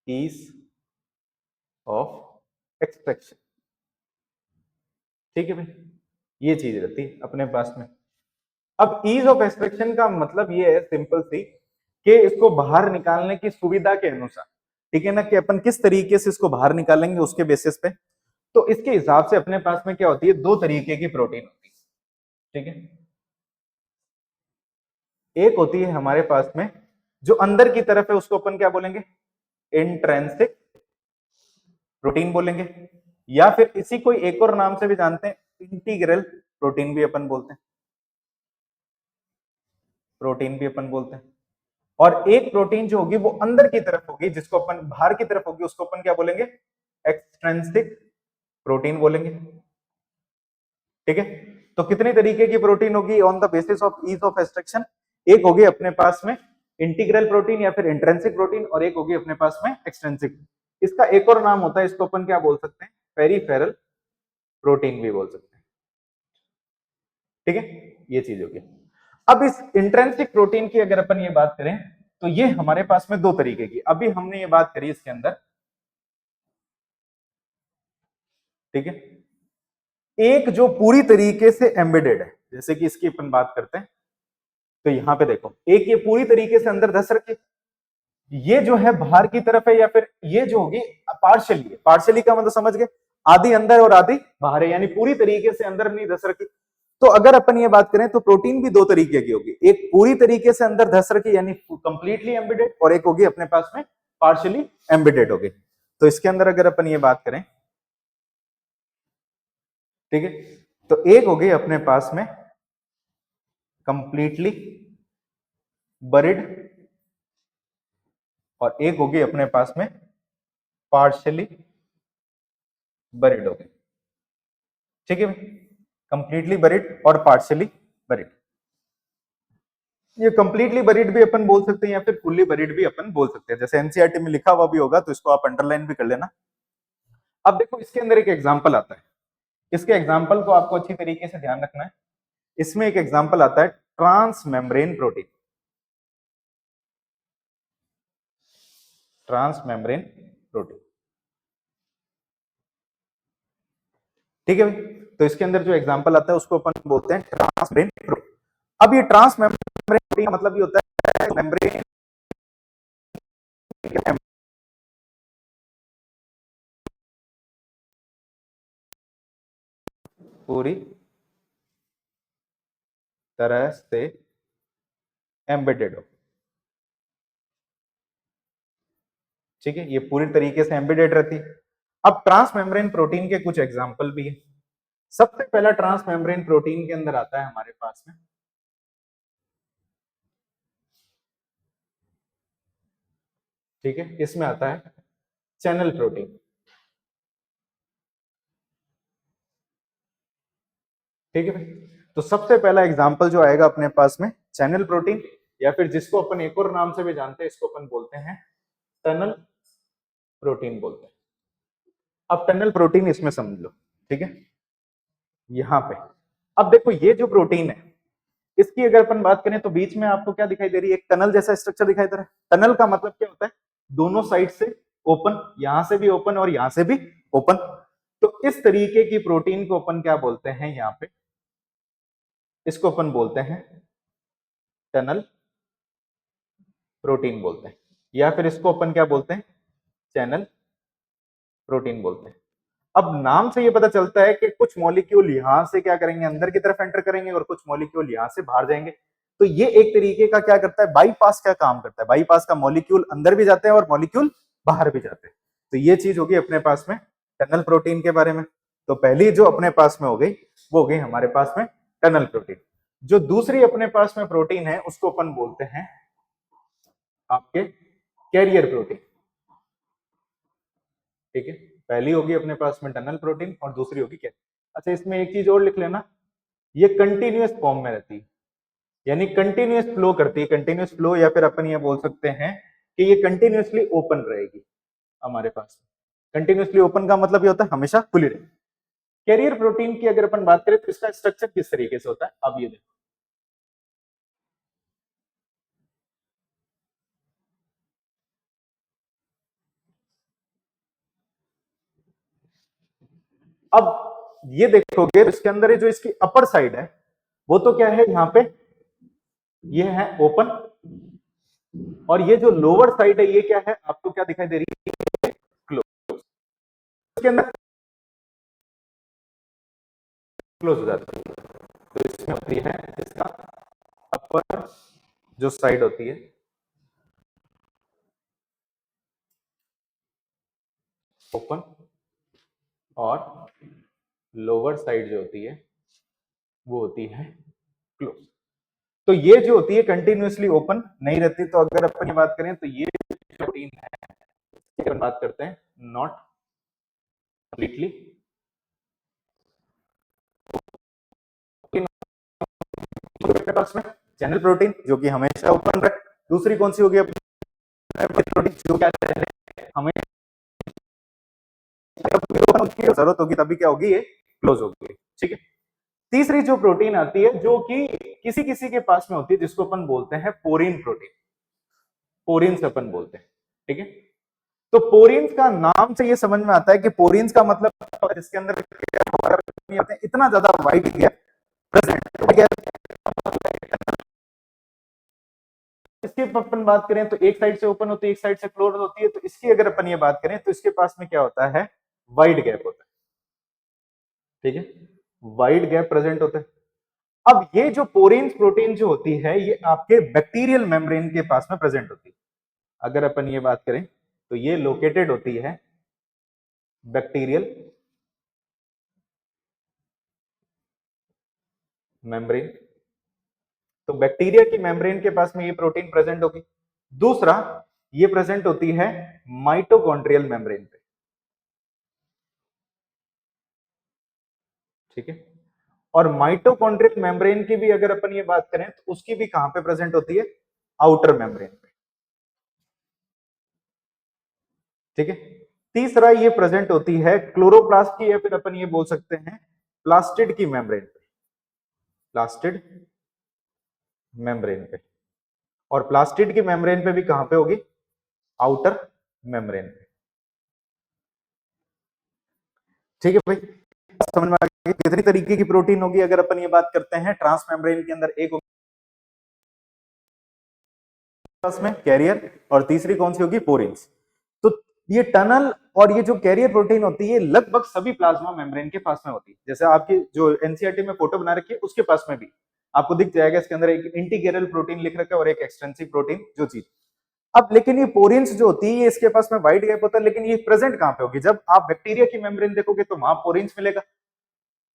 ease of extraction. ठीक है भाई, ये चीज रहती है अपने पास में। अब ईज ऑफ एक्सट्रैक्शन का मतलब ये है सिंपल सी, कि इसको बाहर निकालने की सुविधा के अनुसार, ठीक है ना, कि अपन किस तरीके से इसको बाहर निकालेंगे उसके बेसिस पे। तो इसके हिसाब से अपने पास में क्या होती है, दो तरीके की प्रोटीन होती है। ठीक है, एक होती है हमारे पास में जो अंदर की तरफ है, उसको अपन क्या बोलेंगे, इंट्रेंसिक प्रोटीन बोलेंगे, या फिर इसी कोई एक और नाम से भी जानते हैं, इंटीग्रल प्रोटीन भी अपन बोलते हैं, प्रोटीन भी अपन बोलते हैं। और एक प्रोटीन जो होगी वो अंदर की तरफ होगी, जिसको अपन बाहर की तरफ होगी, उसको अपन क्या बोलेंगे, एक्सट्रेंसिक प्रोटीन बोलेंगे। ठीक है, तो कितने तरीके की प्रोटीन होगी on the basis of ease of extraction, एक होगी अपने पास में इंटीग्रल प्रोटीन या फिर इंट्रेंसिक प्रोटीन, और एक होगी अपने पास में एक्सट्रेंसिक। इसका एक और नाम होता है, इसको अपन क्या बोल सकते हैं, पेरिफेरल प्रोटीन भी बोल सकते हैं। ठीक है, ये चीज होगी। अब इस इंट्रेंसिक प्रोटीन की अगर अपन ये बात करें, तो ये हमारे पास में दो तरीके की, अभी हमने ये बात करी इसके अंदर। ठीक है, एक जो पूरी तरीके से एम्बेडेड है, जैसे कि इसकी अपन बात करते हैं, तो यहां पे देखो, एक ये पूरी तरीके से अंदर धस रखी, ये जो है बाहर की तरफ है, या फिर ये जो होगी पार्शियली, पार्शियली का मतलब समझ गए, आधी अंदर और आधी बाहर है, यानी पूरी तरीके से अंदर नहीं धस रखी। तो अगर अपन ये बात करें तो प्रोटीन भी दो तरीके की होगी, एक पूरी तरीके से अंदर धस रखी यानी कंप्लीटली एम्बेडेड, और एक होगी अपने पास में पार्शियली एम्बेडेड होगी। तो इसके अंदर अगर अपन ये बात करें, ठीक है, तो एक होगी अपने पास में कंप्लीटली बरिड, और एक होगी अपने पास में पार्शियली बरिड होगी। ठीक है भाई, कंप्लीटली बरिड और पार्शियली बरिड। ये कंप्लीटली बरिड भी अपन बोल सकते हैं, या फिर फुल्ली बरिड भी अपन बोल सकते हैं, जैसे एनसीईआरटी में लिखा हुआ भी होगा, तो इसको आप अंडरलाइन भी कर लेना। अब देखो इसके अंदर एक एग्जाम्पल आता है, इसके एग्जाम्पल को आपको अच्छी तरीके से ध्यान रखना है। इसमें एक एग्जाम्पल आता है transmembrane protein, transmembrane protein. ठीक है भाई, तो इसके अंदर जो एग्जाम्पल आता है उसको अपन बोलते हैं ट्रांस मेम्ब्रेन प्रोटीन। अब ये ट्रांस मेम्ब्रेन प्रोटीन का मतलब ये होता है मेम्ब्रेन पूरी तरह से एम्बेडेड हो। ठीक है, ये पूरी तरीके से एम्बेडेड रहती है। अब ट्रांस मेम्ब्रेन प्रोटीन के कुछ एग्जाम्पल भी है। सबसे पहला ट्रांस मेम्ब्रेन प्रोटीन के अंदर आता है हमारे पास में, ठीक है, इसमें आता है चैनल प्रोटीन। ठीक है भाई, तो सबसे पहला एग्जाम्पल जो आएगा अपने पास में चैनल प्रोटीन, या फिर जिसको अपन एक और नाम से भी जानते हैं, इसको अपन बोलते हैं टनल प्रोटीन बोलते हैं। अब टनल प्रोटीन इसमें समझ लो, ठीक है, यहां पे अब देखो ये जो प्रोटीन है, इसकी अगर अपन बात करें तो बीच में आपको क्या दिखाई दे रही है, एक टनल जैसा स्ट्रक्चर दिखाई दे रहा है। टनल का मतलब क्या होता है, दोनों साइड से ओपन, यहां से भी ओपन और यहां से भी ओपन। तो इस तरीके की प्रोटीन को अपन क्या बोलते हैं, यहाँ पे इसको अपन बोलते हैं टनल प्रोटीन बोलते हैं, या फिर इसको अपन क्या बोलते हैं, चैनल प्रोटीन बोलते हैं। अब नाम से ये पता चलता है कि कुछ मॉलिक्यूल यहां से क्या करेंगे, अंदर की तरफ एंटर करेंगे, और कुछ मॉलिक्यूल यहां से बाहर जाएंगे। तो ये एक तरीके का क्या करता है, बाईपास का काम करता है। बाईपास का मॉलिक्यूल अंदर भी जाते हैं और मॉलिक्यूल बाहर भी जाते हैं। तो ये चीज होगी अपने पास में टनल प्रोटीन के बारे में। तो पहली जो अपने पास में हो गई वो हो गई हमारे पास में टनल प्रोटीन। जो दूसरी अपने पास में प्रोटीन है उसको अपन बोलते हैं आपके कैरियर प्रोटीन। ठीक है, पहली होगी अपने पास में टनल प्रोटीन और दूसरी होगी कैरियर। अच्छा, इसमें एक चीज और लिख लेना, ये कंटिन्यूअस फॉर्म में रहती है, यानी कंटिन्यूअस फ्लो करती है। कंटिन्यूअस फ्लो, या फिर अपन ये बोल सकते हैं कि ये कंटिन्यूअसली ओपन रहेगी हमारे पास। कंटिन्यूअसली ओपन का मतलब ये होता है हमेशा खुली रहेगी। कैरियर प्रोटीन की अगर अपन बात करें तो इसका स्ट्रक्चर किस तरीके से होता है, अब ये देखो, अब ये देखोगे इसके अंदर जो इसकी अपर साइड है वो तो क्या है, यहां पे ये है ओपन, और ये जो लोअर साइड है ये क्या है, आपको क्या दिखाई दे रही है, क्लोज। इसके अंदर क्लोज हो जाती है, तो इसमें होती है इसका अपर जो साइड होती है ओपन, और लोअर साइड जो होती है वो होती है क्लोज। तो ये जो होती है कंटिन्यूअसली ओपन नहीं रहती। तो अगर अपन ये बात करें तो ये प्रोटीन है, अपन बात करते हैं नॉट कंप्लीटली में चैनल प्रोटीन जो कि हमेशा ओपन रहे। दूसरी कौन सी होगी अपनी प्रोटीन जो क्या हमें जरूरत होगी तभी क्या होगी, ये क्लोज होगी। ठीक है। तीसरी जो प्रोटीन आती है जो कि किसी किसी के पास में होती है जिसको अपन बोलते हैं पोरीन प्रोटीन, पोरीन से अपन बोलते हैं। ठीक है। तो पोरीन्स का नाम से ये समझ में आता है कि पोरीन्स का मतलब जिसके अंदर इतना ज्यादा वाइड गैप प्रेजेंट। इसकी अपन बात करें तो एक साइड से ओपन होती है, एक साइड से क्लोज होती है। तो इसकी अगर अपन ये बात करें तो इसके पास में क्या होता है, वाइड गैप होता है। ठीक है, वाइड गैप प्रेजेंट होता है। अब ये जो पोरीन्स प्रोटीन जो होती है ये आपके बैक्टीरियल मेम्ब्रेन के पास में प्रेजेंट होती है। अगर अपन ये बात करें तो ये लोकेटेड होती है बैक्टीरियल मेम्ब्रेन। तो बैक्टीरिया की मेम्ब्रेन के पास में ये प्रोटीन प्रेजेंट होगी। दूसरा ये प्रेजेंट होती है माइटोकॉन्ड्रियल मेम्ब्रेन पे। ठीक है। और माइटोकॉन्ड्रियल मेम्ब्रेन की भी अगर अपन ये बात करें तो उसकी भी कहां पे प्रेजेंट होती है, आउटर मेम्ब्रेन पे। ठीक है। तीसरा ये प्रेजेंट होती है क्लोरोप्लास्ट की, या फिर अपन ये बोल सकते हैं प्लास्टिड की मेम्ब्रेन पे, प्लास्टिड मेम्ब्रेन पे। और प्लास्टिड की मेम्ब्रेन पे भी कहां पे होगी, आउटर मेम्ब्रेन पे। ठीक है भाई, समझ में आ गया कितनी तरीके की प्रोटीन होगी। अगर अपन ये बात करते हैं ट्रांस मेम्ब्रेन के अंदर एक में कैरियर, और तीसरी कौन सी होगी, पोरिन्स। तो ये टनल और ये जो कैरियर प्रोटीन होती है लगभग सभी प्लाज्मा मेम्ब्रेन के पास में होती है। जैसे आपकी जो एनसीईआरटी में फोटो बना रखी है उसके पास में भी आपको दिख जाएगा, इसके अंदर एक इंटीग्रल प्रोटीन लिख रखा है और एक एक्सटेंसिव प्रोटीन जो चीज। अब लेकिन ये पोरिन्स जो होती है इसके पास में वाइड गैप होता है, लेकिन ये प्रेजेंट कहां पे होगी, जब आप बैक्टीरिया की मेम्ब्रेन देखोगे तो वहां पोरिन्स मिलेगा।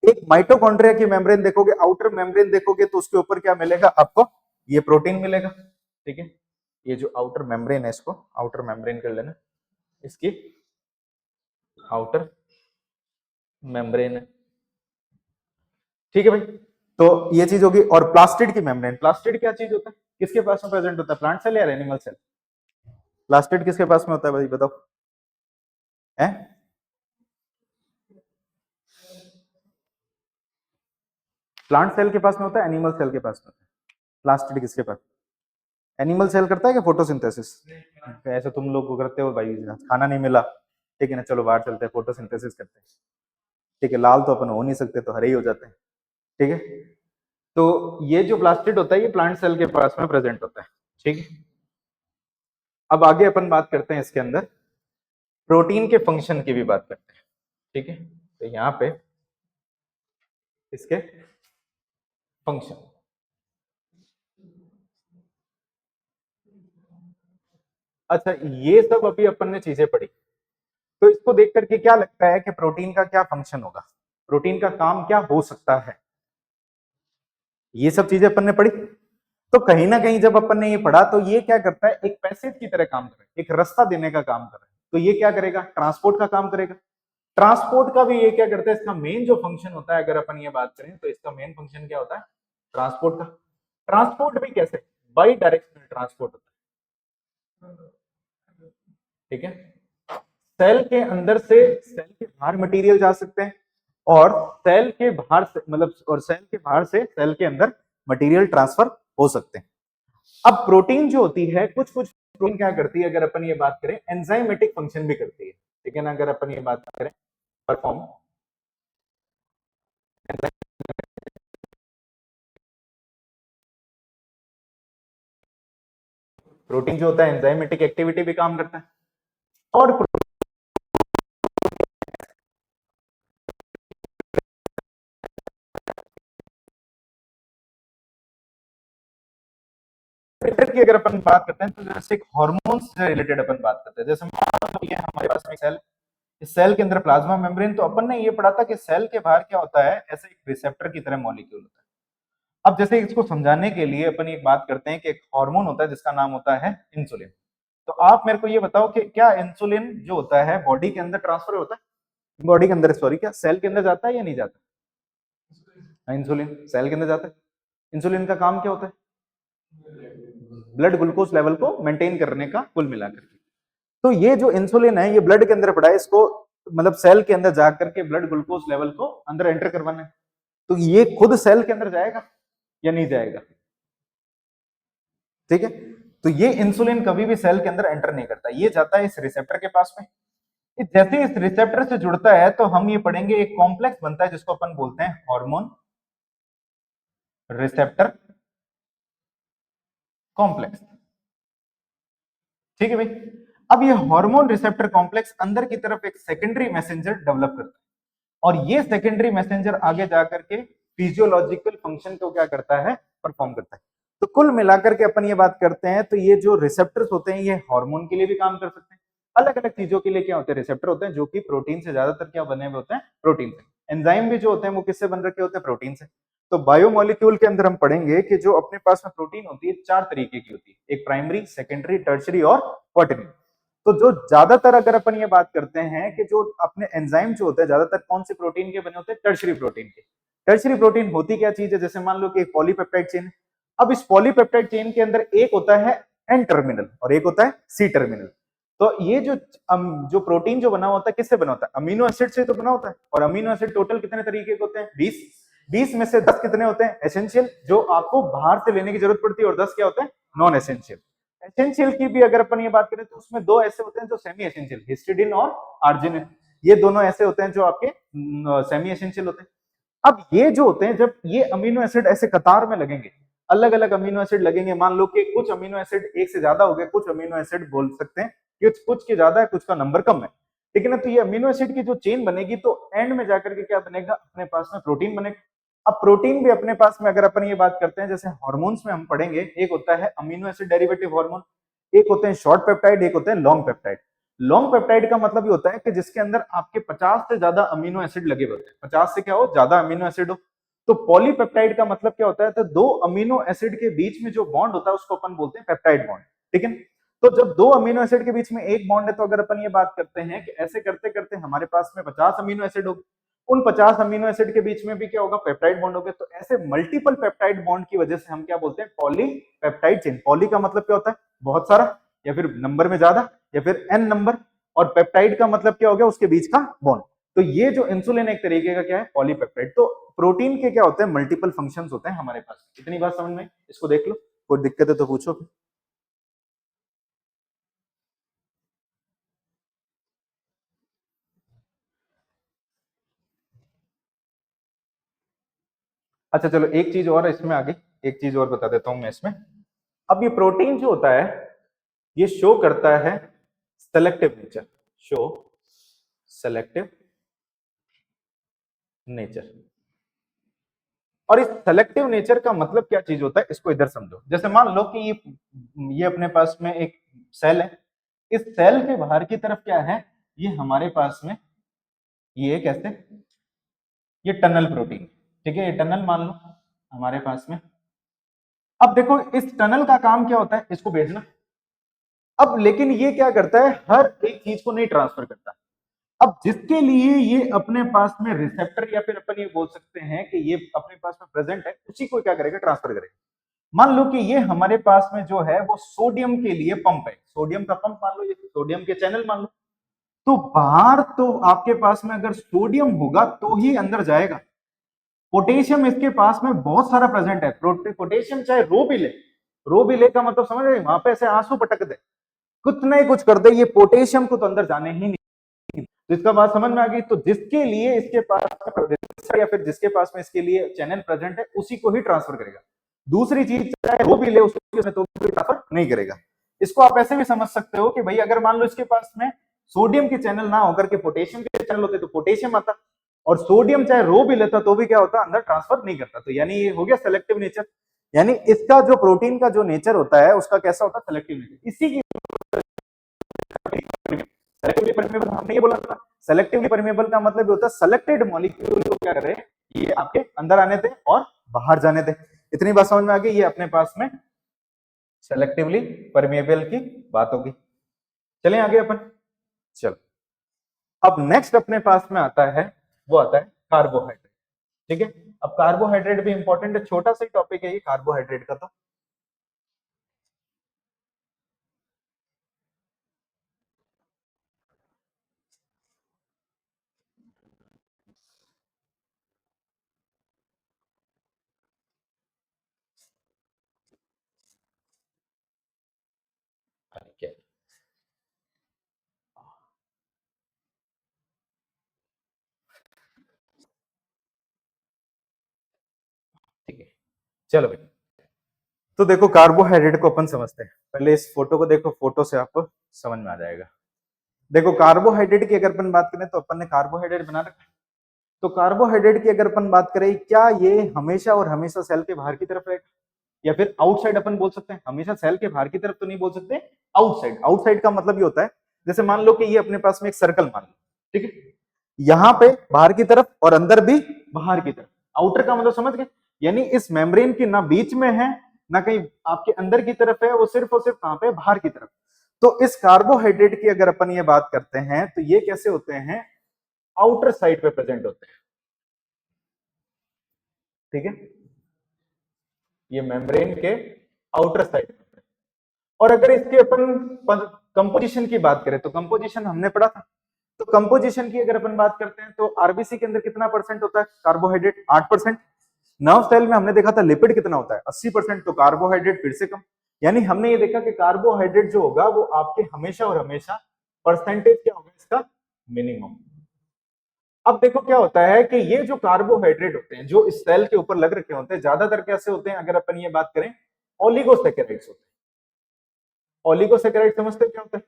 एक माइटोकॉन्ड्रिया की मेम्ब्रेन देखोगे, आउटर मेम्ब्रेन देखोगे तो उसके ऊपर क्या मिलेगा आपको, ये प्रोटीन मिलेगा। ठीक है। ये जो आउटर मेम्ब्रेन है इसको आउटर मेम्ब्रेन कर लेना, इसकी आउटर मेम्ब्रेन है। ठीक है भाई। तो ये चीज होगी। और प्लास्टिड की मेम्ब्रेन, प्लास्टिड क्या चीज होता है, किसके पास में प्रेजेंट होता है, प्लांट सेल या एनिमल सेल। प्लास्टिड किसके पास में होता है भाई बताओ, है प्लांट सेल के पास में होता है, एनिमल सेल के पास में होता है। प्लास्टिड किसके पास, एनिमल सेल करता है क्या फोटोसिंथेसिस, ऐसे तुम लोग को करते हो भाई, खाना नहीं मिला ठीक है ना, चलो बाहर चलते हैं फोटोसिंथेसिस करते हैं। ठीक है, लाल तो अपन हो नहीं सकते तो हरे ही हो जाते हैं। ठीक है। तो ये जो प्लास्टिड होता है ये प्लांट सेल के पास में प्रेजेंट होता है। ठीक है। अब आगे अपन बात करते हैं इसके अंदर प्रोटीन के फंक्शन की भी बात करते हैं। ठीक है। तो यहाँ पे इसके फंक्शन, अच्छा ये सब अभी अपन ने चीजें पढ़ी, तो इसको देख करके क्या लगता है कि प्रोटीन का क्या फंक्शन होगा, प्रोटीन का काम क्या हो सकता है, ये सब चीजें अपन ने पढ़ी। तो कहीं ना कहीं जब अपन ने ये पढ़ा तो ये क्या करता है, एक पैसेज की तरह काम कर रहा है, एक रास्ता देने का काम कर रहा है। तो ये क्या करेगा, ट्रांसपोर्ट का काम करेगा। ट्रांसपोर्ट का भी ये क्या करता है, इसका मेन जो फंक्शन होता है अगर अपन ये बात करें तो इसका मेन फंक्शन क्या होता है, ट्रांसपोर्ट का। ट्रांसपोर्ट भी कैसे, बाई डायरेक्शनल ट्रांसपोर्ट होता है। ठीक है। सेल के अंदर से सेल के बाहर मटेरियल जा सकते हैं, और सेल के बाहर से मतलब और सेल के बाहर से सेल के अंदर मटेरियल ट्रांसफर हो सकते हैं। अब प्रोटीन जो होती है कुछ कुछ प्रोटीन क्या करती है, अगर अपन ये बात करें एंजाइमेटिक फंक्शन भी करती है। ठीक है ना, अगर अपन ये बात करें परफॉर्म प्रोटीन जो होता है एंजाइमेटिक एक्टिविटी भी काम करता है, और की अगर अपन बात करते हैं तो जैसे हार्मोन से रिलेटेड अपन बात करते हैं, जैसे ये हमारे पास में सेल, इस सेल के अंदर प्लाज्मा मेम्ब्रेन, तो अपन ने ये पढ़ा था कि सेल के बाहर क्या होता है, ऐसे एक रिसेप्टर की तरह मॉलिक्यूल होता है। अब जैसे इसको समझाने के लिए अपन एक बात करते हैं कि एक हार्मोन होता है जिसका नाम होता है इंसुलिन। तो आप मेरे को ये बताओ कि क्या इंसुलिन जो होता है बॉडी के अंदर ट्रांसफर होता है, बॉडी के अंदर सॉरी, क्या सेल के अंदर जाता है या नहीं जाता? इंसुलिन सेल के अंदर जाता है। इंसुलिन का काम क्या होता है? ब्लड ग्लूकोज लेवल को मेंटेन करने का, कुल मिलाकर के। तो ये जो इंसुलिन है ये ब्लड के अंदर पड़ा है, इसको मतलब सेल के अंदर जाकर के ब्लड ग्लूकोज लेवल को अंदर एंटर करवाना है। तो ये खुद सेल के अंदर जाएगा या नहीं जाएगा? ठीक है, तो ये इंसुलिन कभी भी सेल के अंदर एंटर नहीं करता, ये जाता है इस रिसेप्टर के पास में। जैसे इस रिसेप्टर से जुड़ता है तो हम ये पढ़ेंगे एक कॉम्प्लेक्स बनता है जिसको अपन बोलते हैं हार्मोन रिसेप्टर कॉम्प्लेक्स। ठीक है भाई, अब ये हार्मोन रिसेप्टर कॉम्प्लेक्स अंदर की तरफ एक सेकेंडरी मैसेंजर डेवलप करता है, और ये सेकेंडरी मैसेंजर आगे जाकर के फिजियोलॉजिकल फंक्शन को क्या करता है, परफॉर्म करता है। तो कुल मिलाकर के अपन ये बात करते हैं तो ये जो रिसेप्टर्स होते हैं ये हार्मोन के लिए भी काम कर सकते हैं, अलग अलग चीजों के लिए क्या होते हैं, रिसेप्टर होते हैं जो कि प्रोटीन से ज्यादातर क्या बने हुए होते हैं, प्रोटीन से। एंजाइम भी जो होते हैं वो किससे बन रखे होते हैं, प्रोटीन से। तो बायोमोलिक्यूल के अंदर हम पढ़ेंगे कि जो अपने पास में प्रोटीन होती है चार तरीके की होती है, एक प्राइमरी, सेकेंडरी, टर्शरी और क्वाटरनरी। तो जो ज्यादातर अगर अपन ये बात करते हैं कि जो अपने एंजाइम जो होते हैं ज्यादातर कौन से प्रोटीन के बने होते हैं, टर्शरी प्रोटीन के। टर्शरी प्रोटीन होती क्या चीज है, जैसे मान लो कि एक पॉलीपेप्टाइड चेन। अब इस पॉलीपेप्टाइड चेन के अंदर एक होता है एन टर्मिनल और एक होता है सी टर्मिनल। तो ये जो प्रोटीन जो बना होता है किससे बना होता है, अमीनो एसिड से तो बना होता है, और अमीनो एसिड टोटल कितने तरीके के होते हैं, 20। 20 में से 10 कितने होते हैं, एसेंशियल, जो आपको बाहर से लेने की जरूरत पड़ती है, और 10 क्या होते हैं, नॉन एसेंशियल। एसेंशियल की भी अगर अपन ये बात करें तो उसमें दो ऐसे होते हैं जो सेमी एसेंशियल, हिस्टिडिन और आर्जिनिन, ये दोनों ऐसे होते हैं जो आपके सेमी एसेंशियल होते हैं। अब ये जो होते हैं जब ये अमीनो एसिड ऐसे कतार में लगेंगे, अलग अलग अमीनो एसिड लगेंगे, मान लो कि कुछ अमीनो एसिड एक से ज्यादा हो गए, कुछ अमीनो एसिड बोल सकते हैं कि कुछ के ज्यादा है, कुछ का नंबर कम है, ठीक है ना। तो ये अमीनो एसिड की जो चेन बनेगी तो एंड में जाकर के क्या बनेगा, अपने पास में प्रोटीन बनेगा। अब प्रोटीन भी अपने पास में अगर अपन ये बात करते हैं, जैसे हार्मोन्स में हम पढ़ेंगे, एक होता है अमीनो एसिड डेरिवेटिव हार्मोन, एक होते हैं शॉर्ट पेप्टाइड, एक होते हैं लॉन्ग पेप्टाइड। लॉन्ग पेप्टाइड का मतलब ये होता है कि जिसके अंदर आपके 50 से ज्यादा अमीनो एसिड लगे होते हैं, 50 से क्या हो, ज्यादा अमीनो एसिड हो। तो पॉलीपेप्टाइड का मतलब क्या होता है, तो दो अमीनो एसिड के बीच में जो बॉन्ड होता है उसको अपन बोलते हैं पेप्टाइड बॉन्ड, ठीक है। तो जब दो अमीनो एसिड के बीच में एक बॉन्ड है, तो अगर अपन ये बात करते हैं कि ऐसे करते करते हमारे पास में 50 अमीनो एसिड हो, उन 50 अमीनो एसिड के बीच में भी क्या होगा, पेप्टाइड बॉन्ड होगा। तो ऐसे मल्टीपल पेप्टाइड बॉन्ड की वजह से हम क्या बोलते हैं, पॉलीपेप्टाइड चेन। पॉली का मतलब क्या होता है, बहुत सारा, या फिर नंबर में ज्यादा, या फिर एन नंबर, और पेप्टाइड का मतलब क्या हो गया, उसके बीच का बॉन्ड। तो ये जो इंसुलिन एक तरीके का क्या है, पॉलीपेप्टाइड। तो प्रोटीन के क्या होते हैं, मल्टीपल फंक्शंस होते हैं हमारे पास। इतनी बात समझ में, इसको देख लो, कोई दिक्कत है तो पूछो। अच्छा चलो, एक चीज और इसमें आगे, एक चीज और बता देता हूं मैं इसमें। अब ये प्रोटीन जो होता है ये शो करता है selective nature, show selective nature. और इस सेलेक्टिव नेचर का मतलब क्या चीज होता है, इसको इधर समझो। जैसे मान लो कि ये अपने पास में एक सेल है, इस सेल के बाहर की तरफ क्या है, ये हमारे पास में ये कैसे, ये टनल प्रोटीन, ठीक है, ये टनल मान लो हमारे पास में। अब देखो इस टनल का काम क्या होता है, इसको भेजना। अब लेकिन ये क्या करता है, हर एक चीज को नहीं ट्रांसफर करता। अब जिसके लिए ये अपने पास में रिसेप्टर, या फिर अपन ये बोल सकते हैं कि ये अपने पास में प्रेजेंट है, उसी को क्या करेगा, ट्रांसफर करेगा। मान लो कि ये हमारे पास में जो है वो सोडियम के लिए पंप है, सोडियम का पंप मान लो, ये सोडियम के चैनल मान लो। तो बाहर तो आपके पास में अगर सोडियम होगा तो ही अंदर जाएगा। पोटेशियम इसके पास में बहुत सारा प्रेजेंट है, पोटेशियम चाहे रो भी ले का मतलब समझ रहे, वहां पे ऐसे आंसू पटक दे, कुछ नहीं कुछ कर दे, ये पोटेशियम को तो अंदर जाने ही नहीं। तो इसका बात समझ में आ गई। तो जिसके लिए इसके पास या फिर जिसके पास में इसके लिए चैनल प्रेजेंट है उसी को ही ट्रांसफर करेगा। दूसरी चीज चाहे वो भी ले उसको तो भी ट्रांसफर नहीं करेगा। इसको आप ऐसे भी समझ सकते हो कि भाई अगर मान लो इसके पास में सोडियम के चैनल ना होकर के पोटेशियम के चैनल होते तो पोटेशियम आता, और सोडियम चाहे रो भी लेता तो भी क्या होता, अंदर ट्रांसफर नहीं करता। तो यानी ये हो गया सेलेक्टिव नेचर, यानी इसका जो प्रोटीन का जो नेचर होता है उसका कैसा होता है, सेलेक्टिव नेचर। इसी की सेलेक्टिवली परमेबल हमने ये बोला था, सेलेक्टिवली परमेबल का मतलब होता है सेलेक्टेड मॉलिक्यूल को क्या करे, ये आपके अंदर आने दे और बाहर जाने दे। इतनी बात समझ में आ गई, ये अपने पास में सेलेक्टिवली परमेबल की बात होगी। चलें आगे अपन, चलो अब नेक्स्ट अपने पास में आता है, वो आता है कार्बोहाइड्रेट। ठीक है, अब कार्बोहाइड्रेट भी इंपॉर्टेंट है, छोटा सा ही टॉपिक है ये कार्बोहाइड्रेट का। तो क्या, ठीक है, चलो भाई। तो देखो कार्बोहाइड्रेट को अपन समझते हैं, पहले इस फोटो को देखो, फोटो से आपको समझ में आ जाएगा। देखो कार्बोहाइड्रेट की अगर अपन बात करें तो अपन ने कार्बोहाइड्रेट बना रखा है। तो कार्बोहाइड्रेट की अगर अपन बात करें, क्या ये हमेशा और हमेशा सेल के बाहर की तरफ रहेगा, या फिर आउटसाइड अपन बोल सकते हैं, हमेशा सेल के बाहर की तरफ तो नहीं बोल सकते, आउटसाइड। आउटसाइड का मतलब ये होता है, जैसे मान लो कि ये अपने पास में एक सर्कल मान लो, ठीक है, यहाँ पे बाहर की तरफ और अंदर भी बाहर की तरफ। आउटर का मतलब समझ गए, यानी इस मेम्ब्रेन की ना बीच में है ना कहीं आपके अंदर की तरफ है, वो सिर्फ और सिर्फ कहां पे, बाहर की तरफ। तो इस कार्बोहाइड्रेट की अगर अपन ये बात करते हैं तो ये कैसे होते हैं, आउटर साइड पे प्रेजेंट होते हैं। ठीक है, ये मेम्ब्रेन के आउटर साइड पे। और अगर इसके अपन कंपोजिशन की बात करें तो कंपोजिशन हमने पढ़ा था। तो कंपोजिशन की अगर अपन बात करते हैं तो आरबीसी के अंदर कितना परसेंट होता है कार्बोहाइड्रेट, 8%। नर्व सेल में हमने देखा था लिपिड कितना होता है, 80%। तो कार्बोहाइड्रेट फिर से कम, यानी हमने ये देखा कि कार्बोहाइड्रेट जो होगा वो आपके हमेशा और हमेशा परसेंटेज क्या होगा इसका, मिनिमम। अब देखो क्या होता है कि ये जो कार्बोहाइड्रेट होते हैं जो इस सेल के ऊपर लग रखे होते हैं, ज्यादातर कैसे होते हैं, अगर अपन ये बात करें ओलिगोसैकेराइड्स होते हैं। ओलिगोसैकेराइड समझते हैं क्या होता है,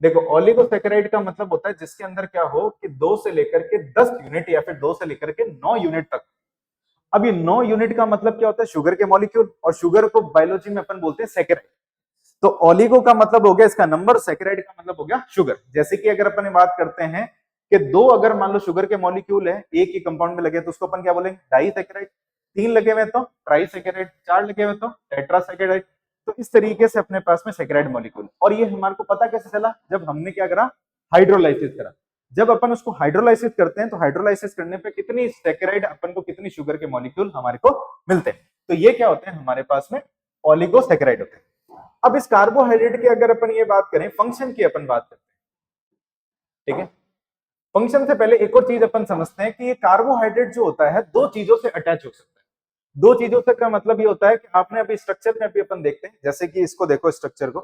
देखो ओलिगोसैकेराइड का मतलब होता है जिसके अंदर क्या हो कि 2 से लेकर के 10 यूनिट या फिर 2 से लेकर के 9 यूनिट तक। अब ये 9 यूनिट का मतलब क्या होता है, शुगर के मॉलिक्यूल, और शुगर को बायोलॉजी में अपन बोलते हैं सैकेराइड। तो ओलिगो का मतलब हो गया इसका नंबर, सैकेराइड का मतलब हो गया शुगर। जैसे कि अगर अपन बात करते हैं कि 2 अगर मान लो शुगर के मॉलिक्यूल है एक ही कंपाउंड में लगे तो उसको अपन क्या बोलेंगे, डाइसैकेराइड। 3 लगे हुए तो ट्राइसैकेराइड, 4 लगे हुए तो टेट्रासैकेराइड। तो इस तरीके से अपने पास में सैकेराइड मॉलिक्यूल। और ये हमारे को पता कैसे चला, जब हमने क्या करा, हाइड्रोलाइसिस करा। जब अपन उसको हाइड्रोलाइसिस करते हैं तो हाइड्रोलाइसिस करने पे कितनी सैकेराइड अपन को, कितनी शुगर के मॉलिक्यूल हमारे को मिलते हैं। तो ये क्या होते हैं हमारे पास में, ओलिगोसैकेराइड होते हैं। अब इस कार्बोहाइड्रेट की अगर अपन ये बात करें, फंक्शन की अपन बात करते हैं, ठीक है। फंक्शन से पहले एक और चीज अपन समझते हैं कि ये कार्बोहाइड्रेट जो होता है 2 चीजों से अटैच हो सकता है। 2 चीजों से का मतलब ये होता है कि आपने अभी स्ट्रक्चर में अभी अपन देखते हैं, जैसे कि इसको देखो स्ट्रक्चर को,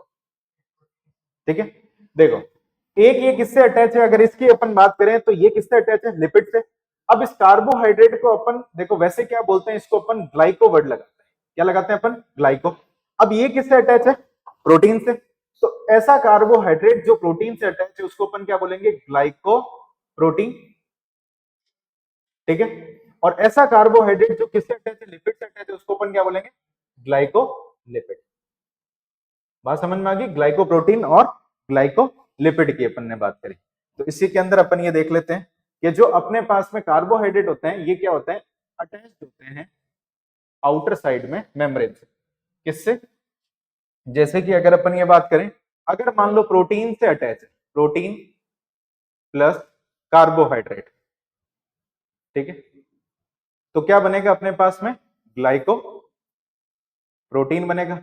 ठीक है, देखो एक ये किससे अटैच है, अगर इसकी अपन बात करें तो ये किससे अटैच है, लिपिड से। अब इस कार्बोहाइड्रेट को अपन देखो वैसे क्या बोलते हैं, इसको अपन ग्लाइको वर्ड लगाते हैं, क्या लगाते हैं अपन, ग्लाइको। अब ये किससे अटैच है, प्रोटीन से। तो ऐसा कार्बोहाइड्रेट जो प्रोटीन से अटैच है उसको अपन क्या बोलेंगे, ग्लाइको प्रोटीन। ठीक है, और ऐसा कार्बोहाइड्रेट जो किससे अटैच है, लिपिड से अटैच है, उसको अपन क्या बोलेंगे, ग्लाइकोलिपिड। बात समझ में आ गई, ग्लाइकोप्रोटीन और ग्लाइकोलिपिड की अपन ने बात करी। तो इसी के अंदर अपन ये देख लेते हैं कि जो अपने पास में कार्बोहाइड्रेट होते हैं ये क्या होते हैं, अटैच होते हैं आउटर साइड में मेम्ब्रेन से। किससे, जैसे कि अगर अपन ये बात करें, अगर मान लो प्रोटीन से अटैच है, प्रोटीन प्लस कार्बोहाइड्रेट, ठीक है, तो क्या बनेगा अपने पास में, ग्लाइको प्रोटीन बनेगा।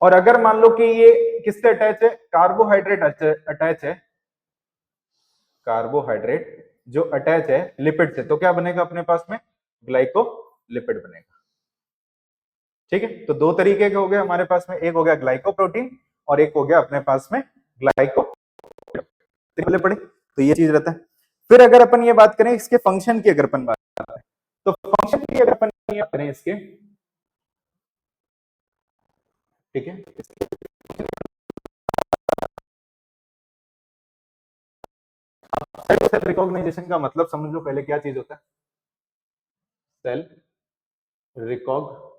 और अगर मान लो कि ये किससे अटैच है, कार्बोहाइड्रेट अटैच है, कार्बोहाइड्रेट जो अटैच है लिपिड से, तो क्या बनेगा अपने पास में, ग्लाइकोलिपिड बनेगा। ठीक है, तो 2 तरीके के हो गए हमारे पास में, एक हो गया ग्लाइकोप्रोटीन और एक हो गया अपने पास में ग्लाइको पड़े। तो ये चीज रहता है। फिर अगर अपन ये बात करें इसके फंक्शन की, अगर अपन बात करें तो फंक्शन की अगर अपन ये करें इसके, ठीक है, सेल रिकॉग्नाइजेशन का मतलब समझ लो पहले क्या चीज होता है। सेल रिकॉग्निशन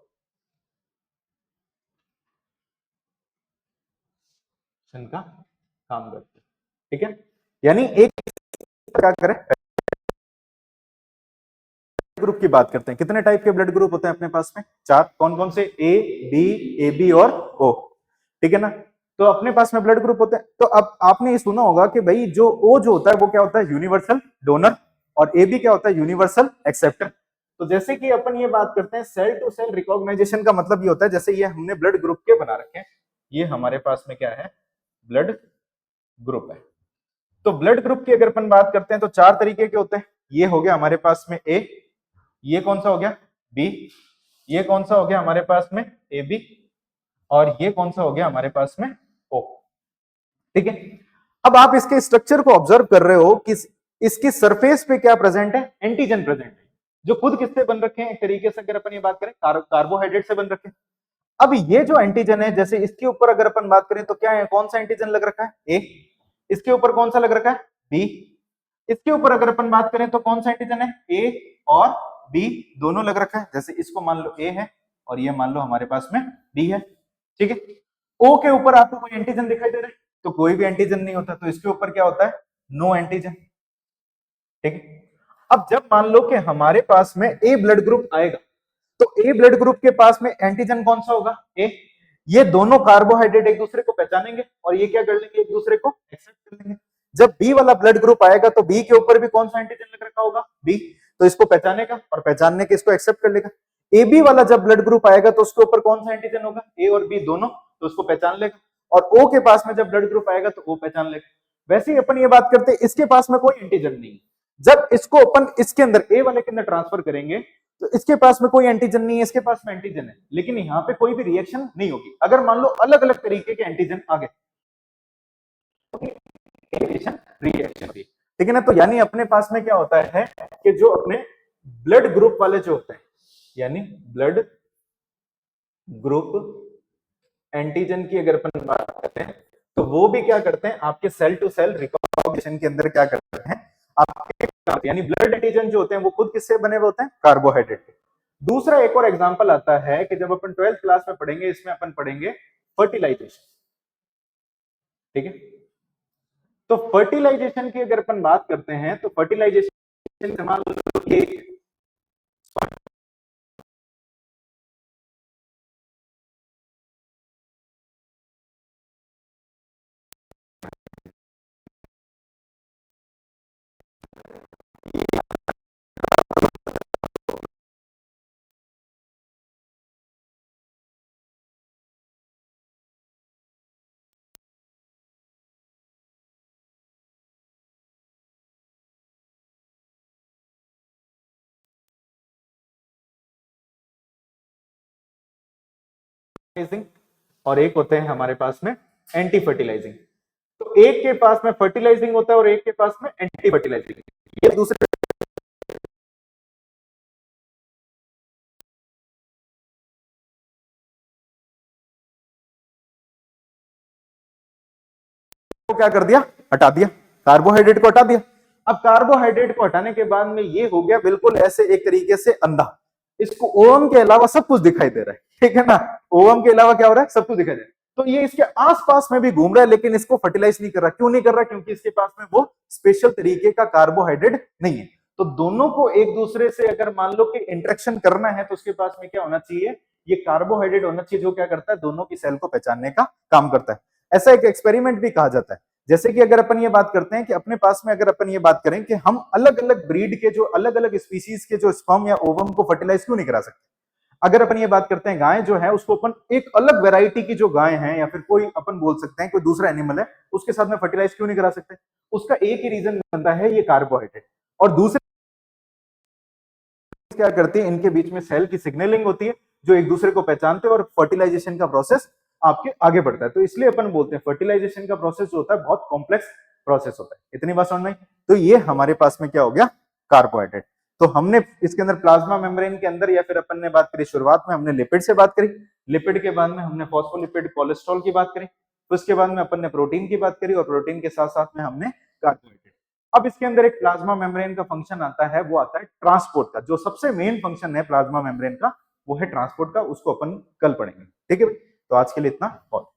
का काम करते हैं, ठीक है। यानी एक क्या करें, ग्रुप की बात करते हैं। कितने टाइप के ब्लड ग्रुप होते हैं अपने पास में? 4। कौन कौन से? ए, बी, ए बी और ओ, ठीक है ना। तो अपने पास में ब्लड ग्रुप होते हैं। तो अब आपने ये सुना होगा कि भाई जो ओ जो होता है वो क्या होता है? Universal donor. और ए बी क्या होता है? Universal acceptor. तो जैसे कि अपन ये बात करते हैं सेल टू सेल रिकॉग्नाइजेशन का मतलब ये होता है, जैसे ये हमने ब्लड ग्रुप के बना रखे हैं, ये हमारे पास में क्या है? ब्लड ग्रुप है। तो ब्लड ग्रुप की अगर अपन बात करते हैं तो 4 तरीके के होते हैं। ये हो गया हमारे पास में ए, ये कौन सा हो गया? बी, ये कौन सा हो गया हमारे पास में? ए बी, और ये कौन सा हो गया हमारे पास में? ओ, ठीक है। अब आप इसके स्ट्रक्चर को ऑब्जर्व कर रहे हो कि इसकी सरफेस पे क्या प्रेजेंट है? एंटीजन प्रेजेंट है, जो खुद किससे बन रखे हैं? एक तरीके से अगर अपन ये बात करें कार्बोहाइड्रेट से बन रखे हैं। अब ये जो एंटीजन है, जैसे इसके ऊपर अगर अपन बात करें तो क्या है? कौन सा एंटीजन लग रखा है? ए। इसके ऊपर कौन सा लग रखा है? बी। इसके ऊपर अगर अपन बात करें तो कौन सा एंटीजन है? ए और बी दोनों लग रखा है। जैसे इसको मान लो ए है और ये मान लो हमारे पास में बी है, ठीक है। ओ के ऊपर आपको कोई एंटीजन दिखाई दे रहा है? तो कोई भी एंटीजन नहीं होता, तो इसके ऊपर क्या होता है? नो एंटीजन, ठीक है। अब जब मान लो कि हमारे पास में ए ब्लड ग्रुप आएगा, तो ए ब्लड ग्रुप के पास में एंटीजन कौन सा होगा? ए। ये दोनों कार्बोहाइड्रेट एक दूसरे को पहचानेंगे और ये क्या कर लेंगे? एक दूसरे को एक्सेप्ट कर लेंगे। जब बी वाला ब्लड ग्रुप आएगा तो बी के ऊपर भी कौन सा एंटीजन लग रखा होगा? बी। तो इसको पहचानेगा और पहचानने के इसको एक्सेप्ट कर लेगा। ए बी वाला जब ब्लड ग्रुप आएगा तो उसके ऊपर कौन सा एंटीजन होगा? ए और बी दोनों, तो उसको पहचान लेगा। और ओ के पास में जब ब्लड ग्रुप आएगा तो ओ पहचान लेगा। वैसे ही अपन ये बात करते हैं, इसके पास में कोई एंटीजन नहीं है। जब इसको अपन इसके अंदर ए वाले के अंदर ट्रांसफर करेंगे तो इसके पास में कोई एंटीजन नहीं है, इसके पास में एंटीजन है, लेकिन यहाँ पे कोई भी रिएक्शन नहीं होगी। अगर मान लो अलग अलग तरीके के एंटीजन आ गए, रिएक्शन होगी, ठीक है ना। तो यानी अपने पास में क्या होता है कि जो अपने ब्लड ग्रुप वाले जो होते हैं, यानी ब्लड ग्रुप एंटीजन की अगर अपन बात करते हैं तो वो भी क्या करते हैं? आपके सेल टू सेल रिकॉग्निशन के अंदर क्या करते हैं? आपके यानी ब्लड एंटीजन जो होते हैं वो खुद किससे बने हुए होते हैं? कार्बोहाइड्रेट। दूसरा एक और एग्जांपल आता है कि जब अपन 12th क्लास में पढ़ेंगे, इसमें अपन पढ़ेंगे फर्टिलाइजेशन, ठीक है। तो फर्टिलाइजेशन की अगर अपन बात करते हैं तो फर्टिलाइजेशन मान लो ये और एक होते हैं हमारे पास में एंटी फर्टिलाइजिंग। तो एक के पास में फर्टिलाइजिंग होता है और एक के पास में एंटी फर्टिलाइजिंग। ये दूसरे को क्या कर दिया? हटा दिया, कार्बोहाइड्रेट को हटा दिया। अब कार्बोहाइड्रेट को हटाने के बाद में ये हो गया बिल्कुल ऐसे एक तरीके से अंधा। इसको ओवम के अलावा सब कुछ दिखाई दे रहा है, ठीक है ना। ओवम के अलावा क्या हो रहा है? सब कुछ दिखाई दे रहा है। तो ये इसके आसपास में भी घूम रहा है, लेकिन इसको फर्टिलाइज नहीं कर रहा। क्यों नहीं कर रहा? क्योंकि इसके पास में वो स्पेशल तरीके का कार्बोहाइड्रेट नहीं है। तो दोनों को एक दूसरे से अगर मान लो कि इंटरेक्शन करना है तो उसके पास में क्या होना चाहिए? ये कार्बोहाइड्रेट होना चाहिए, जो क्या करता है? दोनों की सेल को पहचानने का काम करता है। ऐसा एक एक्सपेरिमेंट भी कहा जाता है। जैसे कि अगर अपन ये बात करते हैं कि अपने पास में अगर अपन ये बात करें कि हम अलग अलग ब्रीड के जो अलग अलग स्पीसीज के जो स्पर्म या ओवम को फर्टिलाइज क्यों नहीं करा सकते? अगर अपन ये बात करते हैं गाय जो है उसको अपन एक अलग वैरायटी की जो गाय है या फिर कोई अपन बोल सकते हैं कोई दूसरा एनिमल है उसके साथ में फर्टिलाइज क्यों नहीं करा सकते? उसका एक ही रीजन बनता है, ये कार्बोहाइड्रेट। और दूसरे क्या करती है? इनके बीच में सेल की सिग्नलिंग होती है जो एक दूसरे को पहचानते हैं और फर्टिलाइजेशन का प्रोसेस आपके आगे बढ़ता है। तो इसलिए अपन बोलते हैं फर्टिलाइजेशन का प्रोसेस जो होता है बहुत कॉम्प्लेक्स प्रोसेस होता है। इतनी बात समझ में? तो ये हमारे पास में क्या हो गया? कार्बोहाइड्रेट। तो हमने इसके अंदर प्लाज्मा मेम्ब्रेन के अंदर, या फिर अपन ने बात करी शुरुआत में हमने लिपिड से बात करी, लिपिड के बाद में हमने फॉस्फोलिपिड कोलेस्ट्रॉल की बात करी, तो उसके बाद में अपन ने प्रोटीन की बात करी, और प्रोटीन के साथ साथ में हमने कार्बोहाइड्रेट। अब इसके अंदर एक प्लाज्मा मेम्ब्रेन का फंक्शन आता है, वो आता है ट्रांसपोर्ट का। जो सबसे मेन फंक्शन है प्लाज्मा मेम्ब्रेन का वो है ट्रांसपोर्ट का, उसको अपन कल पढ़ेंगे। ठीक है, तो आज के लिए इतना बहुत।